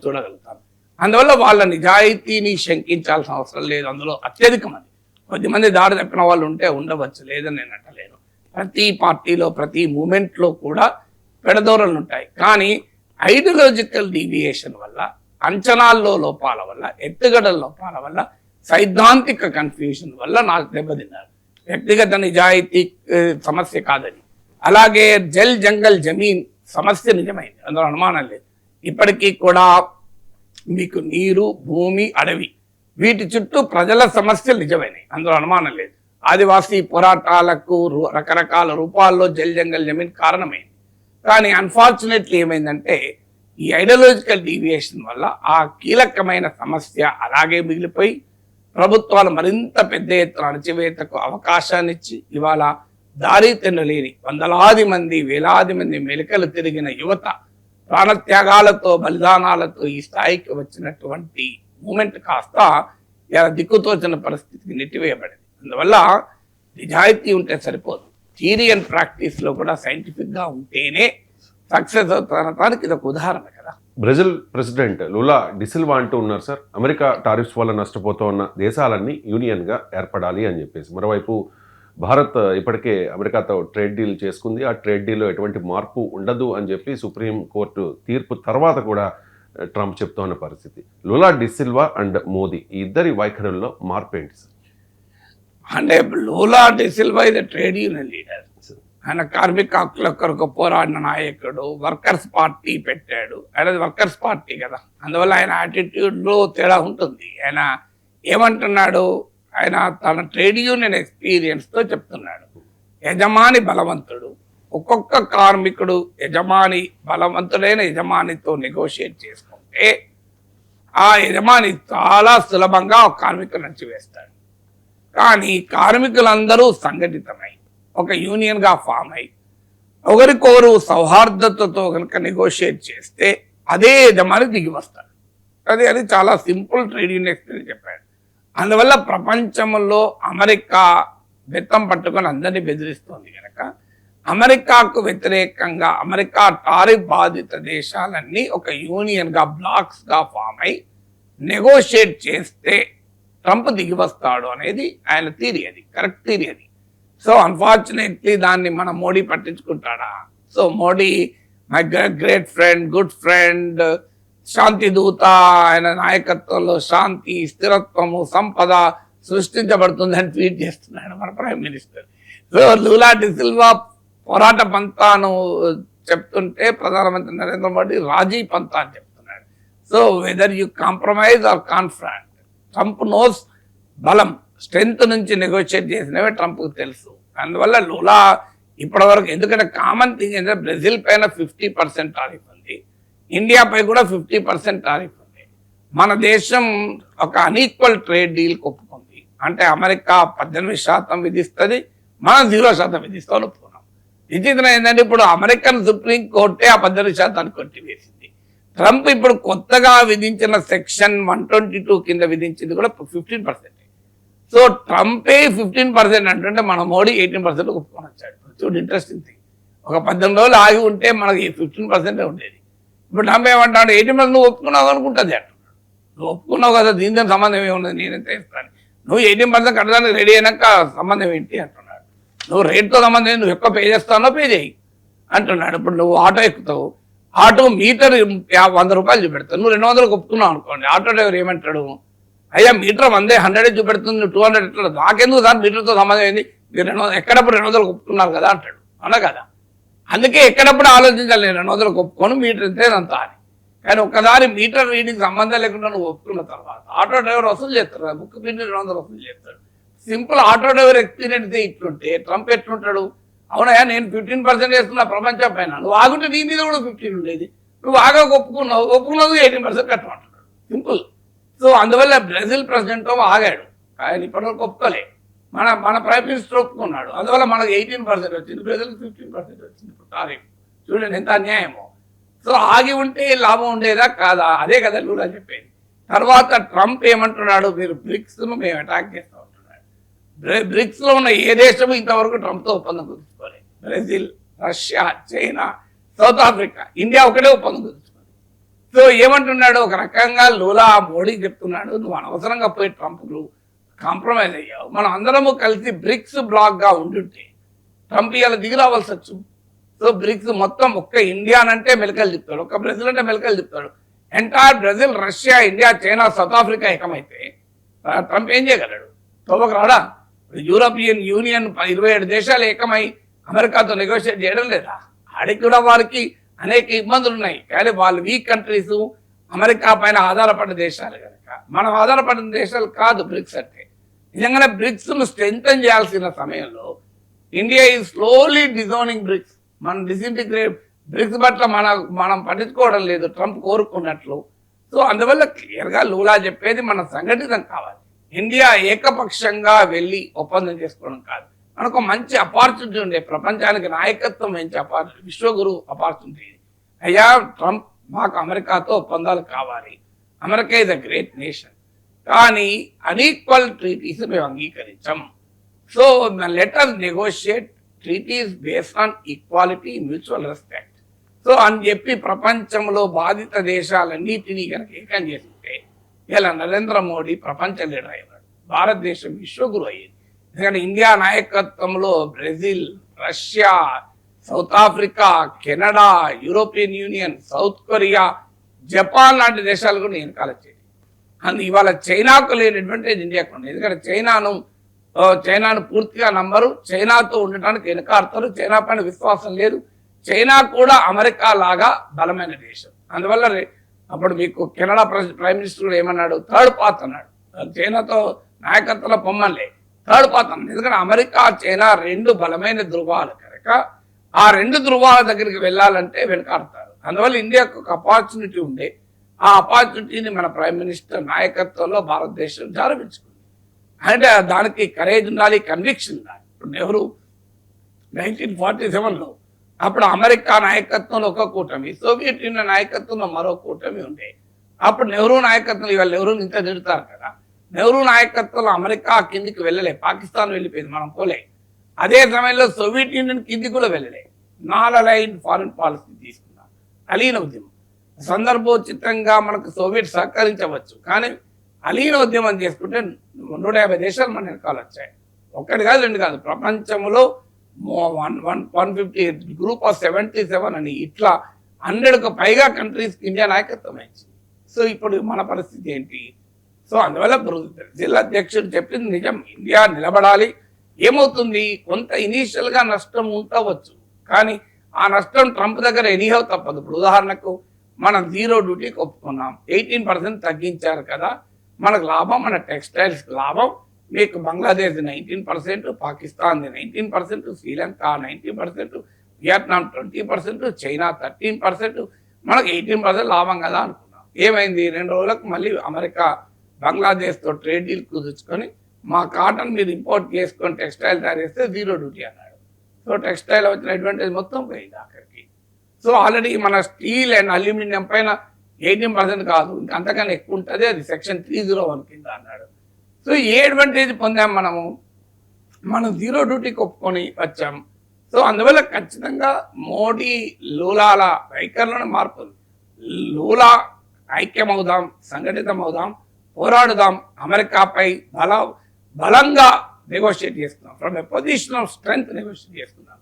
చూడగలుగుతారు. అందువల్ల వాళ్ళ నిజాయితీని శంకించాల్సిన అవసరం లేదు. అందులో అత్యధిక మంది, కొద్దిమంది దారి తప్పిన వాళ్ళు ఉంటే ఉండవచ్చు, లేదని నేను అంటలేను. ప్రతి పార్టీలో ప్రతి మూమెంట్లో కూడా పెడదోరలు ఉంటాయి, కానీ ఐడియాలజికల్ డీవియేషన్ వల్ల, అంచనాల్లో లోపాల వల్ల, ఎత్తుగడల లోపాల వల్ల, సైద్ధాంతిక కన్ఫ్యూజన్ వల్ల నాకు దెబ్బతిన్నారు. వ్యక్తిగత నిజాయితీ సమస్య కాదని, అలాగే జల్ జంగల్ జమీన్ సమస్య నిజమైంది, అందులో అనుమానం లేదు. ఇప్పటికీ కూడా మీకు నీరు, భూమి, అడవి వీటి చుట్టూ ప్రజల సమస్యలు నిజమైనవి, అందులో అనుమానం లేదు. ఆదివాసీ పోరాటాలకు రకరకాల రూపాల్లో జల్ జంగల్ జమీన్ కారణమైంది. కానీ అన్ఫార్చునేట్లీ ఏమైందంటే ఈ ఐడియాలజికల్ డీవియేషన్ వల్ల ఆ కీలకమైన సమస్య అలాగే మిగిలిపోయి ప్రభుత్వాలు మరింత పెద్ద ఎత్తున అణచివేతకు అవకాశాన్ని ఇచ్చి ఇవాళ దారి తెన్నలేని వందలాది మంది, వేలాది మంది మెలికలు తిరిగిన యువత ప్రాణత్యాగాలతో, బలిదానాలతో ఈ స్థాయికి వచ్చినటువంటి మూమెంట్ కాస్త ఇలా దిక్కుతోచిన పరిస్థితికి నెట్టివేయబడింది. అందువల్ల నిజాయితీ ఉంటే సరిపోదు, థియరీ అండ్ ప్రాక్టీస్లో కూడా సైంటిఫిక్గా ఉంటేనే సక్సెస్ అవుతానికి ఇది ఒక ఉదాహరణ కదా. బ్రెజిల్ ప్రెసిడెంట్ లులా డిసిల్వా అంటూ ఉన్నారు సార్, అమెరికా టారిఫ్స్ వల్ల నష్టపోతూ ఉన్న దేశాలన్నీ యూనియన్గా ఏర్పడాలి అని చెప్పేసి. మరోవైపు భారత్ ఇప్పటికే అమెరికాతో ట్రేడ్ డీల్ చేసుకుంది, ఆ ట్రేడ్ డీల్లో ఎటువంటి మార్పు ఉండదు అని చెప్పి సుప్రీంకోర్టు తీర్పు తర్వాత కూడా ట్రంప్ చెప్తూ ఉన్న పరిస్థితి. లులా డిసిల్వా అండ్ మోదీ ఈ ఇద్దరి వైఖరుల్లో మార్పు ఏంటి సార్? అంటే లులా డిసిల్వా ఇది ట్రేడ్ యూనియన్ లీడర్, ఆయన కార్మిక హక్కుల కొరకు పోరాడిన నాయకుడు, వర్కర్స్ పార్టీ పెట్టాడు, ఆయన వర్కర్స్ పార్టీ కదా, అందువల్ల ఆయన యాటిట్యూడ్లో తేడా ఉంటుంది. ఆయన ఏమంటున్నాడు, ఆయన తన ట్రేడ్ యూనియన్ ఎక్స్పీరియన్స్తో చెప్తున్నాడు, యజమాని బలవంతుడు, ఒక్కొక్క కార్మికుడు బలవంతుడైన యజమానితో నెగోషియేట్ చేసుకుంటే ఆ యజమాని చాలా సులభంగా ఒక కార్మికుడు నడిచివేస్తాడు. కానీ కార్మికులందరూ సంఘటితమై ఒక యూనియన్గా ఫామ్ అయి ఒకరికొకరు సౌహార్దతతో కనుక నెగోషియేట్ చేస్తే అదే యజమాని దిగి వస్తాడు. అది చాలా సింపుల్ ట్రేడ్ యూనియన్ ఎక్స్పీరియన్స్ చెప్పాడు. అందువల్ల ప్రపంచంలో అమెరికా బెత్తం పట్టుకొని అందరినీ బెదిరిస్తోంది కనుక అమెరికాకు వ్యతిరేకంగా అమెరికా టారిఫ్ బాధిత దేశాలన్నీ ఒక యూనియన్గా, బ్లాక్స్గా ఫామ్ అయి నెగోషియేట్ చేస్తే ట్రంప్ దిగి వస్తాడు అనేది ఆయన థియరీ, అది కరెక్ట్ థియరీ అది. సో అన్ఫార్చునేట్లీ దాన్ని మన మోడీ పట్టించుకుంటాడా? So Modi my great friend, good friend, శాంతి దూత, ఆయన నాయకత్వంలో శాంతి, స్థిరత్వము, సంపద సృష్టించబడుతుందని ట్వీట్ చేస్తున్నాడు మన prime minister. So Lula da Silva పోరాట పంతాను చెప్తుంటే ప్రధానమంత్రి నరేంద్ర మోడీ రాజీ పంతా అని చెప్తున్నాడు. So whether you compromise or confront, Trump knows బలం, స్ట్రెంత్ నుంచి నెగోషియేట్ చేసినవే ట్రంప్కి తెలుసు. అందువల్ల లులా ఇప్పటివరకు, ఎందుకంటే కామన్ థింగ్ ఏంటంటే బ్రెజిల్ పైన 50% టారిఫ్ ఉంది, ఇండియాపై కూడా 50% టారిఫ్ ఉంది. మన దేశం ఒక అన్ఈక్వల్ ట్రేడ్ డీల్కి ఒప్పుకుంది, అంటే అమెరికా 18% విధిస్తుంది, మనం 0% విధిస్తామని ఒప్పుకున్నాం. విచిత్రం ఏంటంటే ఇప్పుడు అమెరికన్ సుప్రీం కోర్టే ఆ 18% కొట్టివేసింది. ట్రంప్ ఇప్పుడు కొత్తగా విధించిన సెక్షన్ 122 కింద విధించింది కూడా 15%. సో ట్రంపే 15% అంటుంటే మన మోడీ 18% ఒప్పుకొని వచ్చాడు. చూడు ఇంట్రెస్టింగ్ థింగ్, ఒక 18 రోజులు ఆగి ఉంటే మనకి 15% ఉండేది. ఇప్పుడు ట్రంప్ ఏమంటాడు, 18% నువ్వు ఒప్పుకున్నావు అనుకుంటుంది అంటున్నాడు. నువ్వు ఒప్పుకున్నావు కదా, దీంతో సంబంధం ఏమున్నది, నేనైతే ఇస్తాను, నువ్వు 18% కట్టడానికి రెడీ అయినాక సంబంధం ఏంటి అంటున్నాడు. నువ్వు రేట్తో సంబంధం ఏంటి, నువ్వు ఎక్కువ పే చేస్తానో పే చేయి అంటున్నాడు. ఇప్పుడు నువ్వు ఆటో ఎక్కుతావు, ఆటో మీటర్ 100 రూపాయలు చూపెడతావు, నువ్వు 200 ఒప్పుకున్నావు అనుకోండి, ఆటో డ్రైవర్ ఏమంటాడు, అయ్యా మీటర్ 100 చూపెడుతుంది, నువ్వు 200 ఎట్లా, నాకెందుకు సార్ మీటర్తో సంబంధం ఏంది, మీరు ఎక్కడప్పుడు 200 ఒప్పుకున్నారు కదా అంటాడు. అవునా కదా? అందుకే ఎక్కడప్పుడు ఆలోచించాలి, నేను 200 ఒప్పుకోను, మీటర్ ఇంతేనంత అని. కానీ ఒక్కసారి మీటర్ రీడింగ్ సంబంధం లేకుండా నువ్వు ఒప్పుకున్న తర్వాత ఆటో డ్రైవర్ వసూలు చేస్తాడు, బుక్ పిన్ 200 వసూలు చేస్తాడు. సింపుల్ ఆటో డ్రైవర్ ఎక్స్పీరియన్స్ ఇట్లుంటే ట్రంప్ ఎట్లుంటాడు, అవునయా నేను 15% వేస్తున్నా ప్రపంచం పైన, నువ్వు ఆగుంటే నీ మీద కూడా 15 ఉండేది, నువ్వు ఆగా ఒప్పుకున్నావు 18% కట్టమంటున్నాడు, సింపుల్. సో అందువల్ల బ్రెజిల్ ప్రెసిడెంట్ ఆగాడు, ఆయన ఇప్పటివరకు ఒప్పుకోలే. మన ప్రైమ్ మినిస్టర్ ఒప్పుకున్నాడు. అందువల్ల మనకు 18% వచ్చింది, ప్రజలకు 15% వచ్చింది ఇప్పుడు టారిఫ్. చూడండి ఎంత అన్యాయమో. సో ఆగి ఉంటే లాభం ఉండేదా కాదా? అదే కదా లూలా చెప్పేది. తర్వాత ట్రంప్ ఏమంటున్నాడు, మీరు బ్రిక్స్ను మేము అటాక్ చేస్తూ ఉంటున్నాడు. బ్రిక్స్లో ఉన్న ఏ దేశము ఇంతవరకు ట్రంప్తో ఒప్పందం కుదుర్చుకోలేదు. Brazil, Russia, China, South Africa, India ఒకటే ఒప్పందం కుదుర్చుకుంది. సో ఏమంటున్నాడు, ఒక రకంగా లూలా మోడీ చెప్తున్నాడు, నువ్వు అనవసరంగా పోయి ట్రంప్కు కాంప్రమైజ్ అయ్యావు. మనం అందరము కలిసి బ్రిక్స్ బ్లాక్గా ఉండుంటే ట్రంప్ ఇలా దిగి రావాల్సి వచ్చు. సో బ్రిక్స్ మొత్తం ఒక్క ఇండియా అంటే మెలకలు చెప్తాడు, ఒక్క బ్రెజిల్ అంటే మెలకలు చెప్తాడు. Entire Brazil, Russia, India, China, South Africa ఏకమైతే ట్రంప్ ఏం చేయగలడు? తోపకు రాడా? యూరోపియన్ యూనియన్ 27 దేశాలు ఏకమై అమెరికాతో నెగోషియేట్ చేయడం లేదా? ఆడికి కూడా వారికి అనేక ఇబ్బందులు ఉన్నాయి. కానీ వాళ్ళు వీక్ కంట్రీస్, అమెరికా పైన ఆధారపడిన దేశాలు కనుక. మనం ఆధారపడిన దేశాలు కాదు బ్రిక్స్ అంటే. నిజంగానే బ్రిక్స్ను స్ట్రెంథన్ చేయాల్సిన సమయంలో India is slowly disowning BRICS. మనం డిసింటిగ్రేట్ బ్రిక్స్ పట్ల మనం పట్టించుకోవడం లేదు ట్రంప్ కోరుకున్నట్లు. సో అందువల్ల క్లియర్గా లూలా చెప్పేది మన సంఘటితం కావాలి. ఇండియా ఏకపక్షంగా వెళ్ళి ఒప్పందం చేసుకోవడం కాదు. మనకు మంచి అపార్చునిటీ ఉండే, ప్రపంచానికి నాయకత్వం వహించే అపార్చునిటీ, విశ్వగురు అపార్చునిటీ. అయ్యా ట్రంప్, మాకు అమెరికాతో ఒప్పందాలు కావాలి, America is a great nation, కానీ అన్ఈక్వల్ ట్రీటీస్ మేము అంగీకరించాం. So let us negotiate treaties based on equality, mutual respect. So అని చెప్పి ప్రపంచంలో బాధిత దేశాలన్నిటినీ కనుక ఏకం చేస్తుంటే ఇలా నరేంద్ర మోడీ ప్రపంచ లీడర్ అయ్యాడు, భారతదేశం విశ్వగురు అయ్యింది. ఎందుకంటే ఇండియా నాయకత్వంలో Brazil, Russia, south Africa, Canada, European union, south Korea, Japan లాంటి దేశాలు కూడా వెనకాల వచ్చేది. అండ్ ఇవాళ చైనాకు లేని అడ్వాంటేజ్ ఇండియాకు ఉంది. ఎందుకంటే చైనాను పూర్తిగా నమ్మరు, చైనాతో ఉండటానికి వెనకాడతారు, చైనా పైన విశ్వాసం లేదు. చైనా కూడా అమెరికా లాగా బలమైన దేశం. అందువల్ల అప్పుడు మీకు కెనడా ప్రైమ్ మినిస్టర్ కూడా ఏమన్నాడు, థర్డ్ పాత్ అన్నాడు. చైనాతో నాయకత్వంలో పొమ్మలే, థర్డ్ పాత్ అన్నాడు. ఎందుకంటే అమెరికా, చైనా రెండు బలమైన ధృవాలు కనుక ఆ రెండు ధృవాల దగ్గరికి వెళ్ళాలంటే వెనకాడతారు. అందువల్ల ఇండియాకు ఒక అపార్చునిటీ ఉండే, ఆ అపార్చునిటీని మన ప్రైమ్ మినిస్టర్ నాయకత్వంలో భారతదేశం జారవించుకుంది. అంటే దానికి కరేజ్ ఉండాలి, కన్విక్షన్ ఉండాలి. ఇప్పుడు నెహ్రూ 1947లో అప్పుడు అమెరికా నాయకత్వంలో ఒక కూటమి, సోవియట్ యూనియన్ నాయకత్వంలో మరో కూటమి ఉండే. అప్పుడు నెహ్రూ నాయకత్వంలో, ఇవాళ నెహ్రూని ఇంత తిడతారు కదా, నెహ్రూ నాయకత్వంలో అమెరికా కిందికి వెళ్ళలే, పాకిస్తాన్ వెళ్ళిపోయింది, మనం పోలే. అదే సమయంలో సోవియట్ యూనియన్ కిందికి కూడా వెళ్ళలే. నాన్ అలైన్డ్ ఫారిన్ పాలసీ తీసుకున్నారు, అలీన ఉద్యమం. సందర్భోచితంగా మనకు సోవియట్ సహకరించవచ్చు, కానీ అలీన ఉద్యమం చేసుకుంటే 150 దేశాలు మన వెనకాల వచ్చాయి. ఒక్కటి కాదు, రెండు కాదు, ప్రపంచంలో 150 గ్రూప్ ఆఫ్ 77 అని ఇట్లా 100కు పైగా కంట్రీస్కి ఇండియా నాయకత్వం వహించింది. సో ఇప్పుడు మన పరిస్థితి ఏంటి? సో అందువల్ల బ్రెజిల్ అధ్యక్షుడు చెప్పింది నిజం, ఇండియా నిలబడాలి. ఏమవుతుంది, కొంత ఇనీషియల్గా నష్టం ఉండవచ్చు, కానీ ఆ నష్టం ట్రంప్ దగ్గర ఎనీహౌ తప్పదు. ఇప్పుడు ఉదాహరణకు మనం 0 డ్యూటీకి ఒప్పుకున్నాం, 18% తగ్గించారు కదా, మనకు లాభం, మన టెక్స్టైల్స్ లాభం. మీకు బంగ్లాదేశ్ 19%, పాకిస్తాన్ 19%, శ్రీలంక 19%, వియత్నాం 20%, చైనా 13%, మనకు 18% లాభం కదా అనుకున్నాం. ఏమైంది, 2 రోజులకు మళ్ళీ అమెరికా బంగ్లాదేశ్తో ట్రేడ్ డీల్ కుదుర్చుకొని మా కాటన్ మీరు ఇంపోర్ట్ చేసుకొని టెక్స్టైల్ తయారు చేస్తే 0 డ్యూటీ అన్నాడు. సో టెక్స్టైల్ వచ్చిన అడ్వాంటేజ్ మొత్తం పోయింది ఆఖరికి. సో ఆల్రెడీ మన స్టీల్ అండ్ అల్యూమినియం పైన 18% కాదు, అంతకన్నా ఎక్కువ ఉంటుంది, అది సెక్షన్ 301 కింద అన్నాడు. సో ఏ అడ్వాంటేజ్ పొందాం మనము, మనం 0 డ్యూటీకి ఒప్పుకొని వచ్చాం. సో అందువల్ల ఖచ్చితంగా మోడీ లూలాల వైఖరిలోనే మార్పు. లూలా ఐక్యమవుదాం, సంఘటితం అవుదాం, పోరాడుదాం, అమెరికాపై బలంగా నెగోషియేట్ చేస్తున్నాం, from a position of strength negotiate చేస్తున్నాం.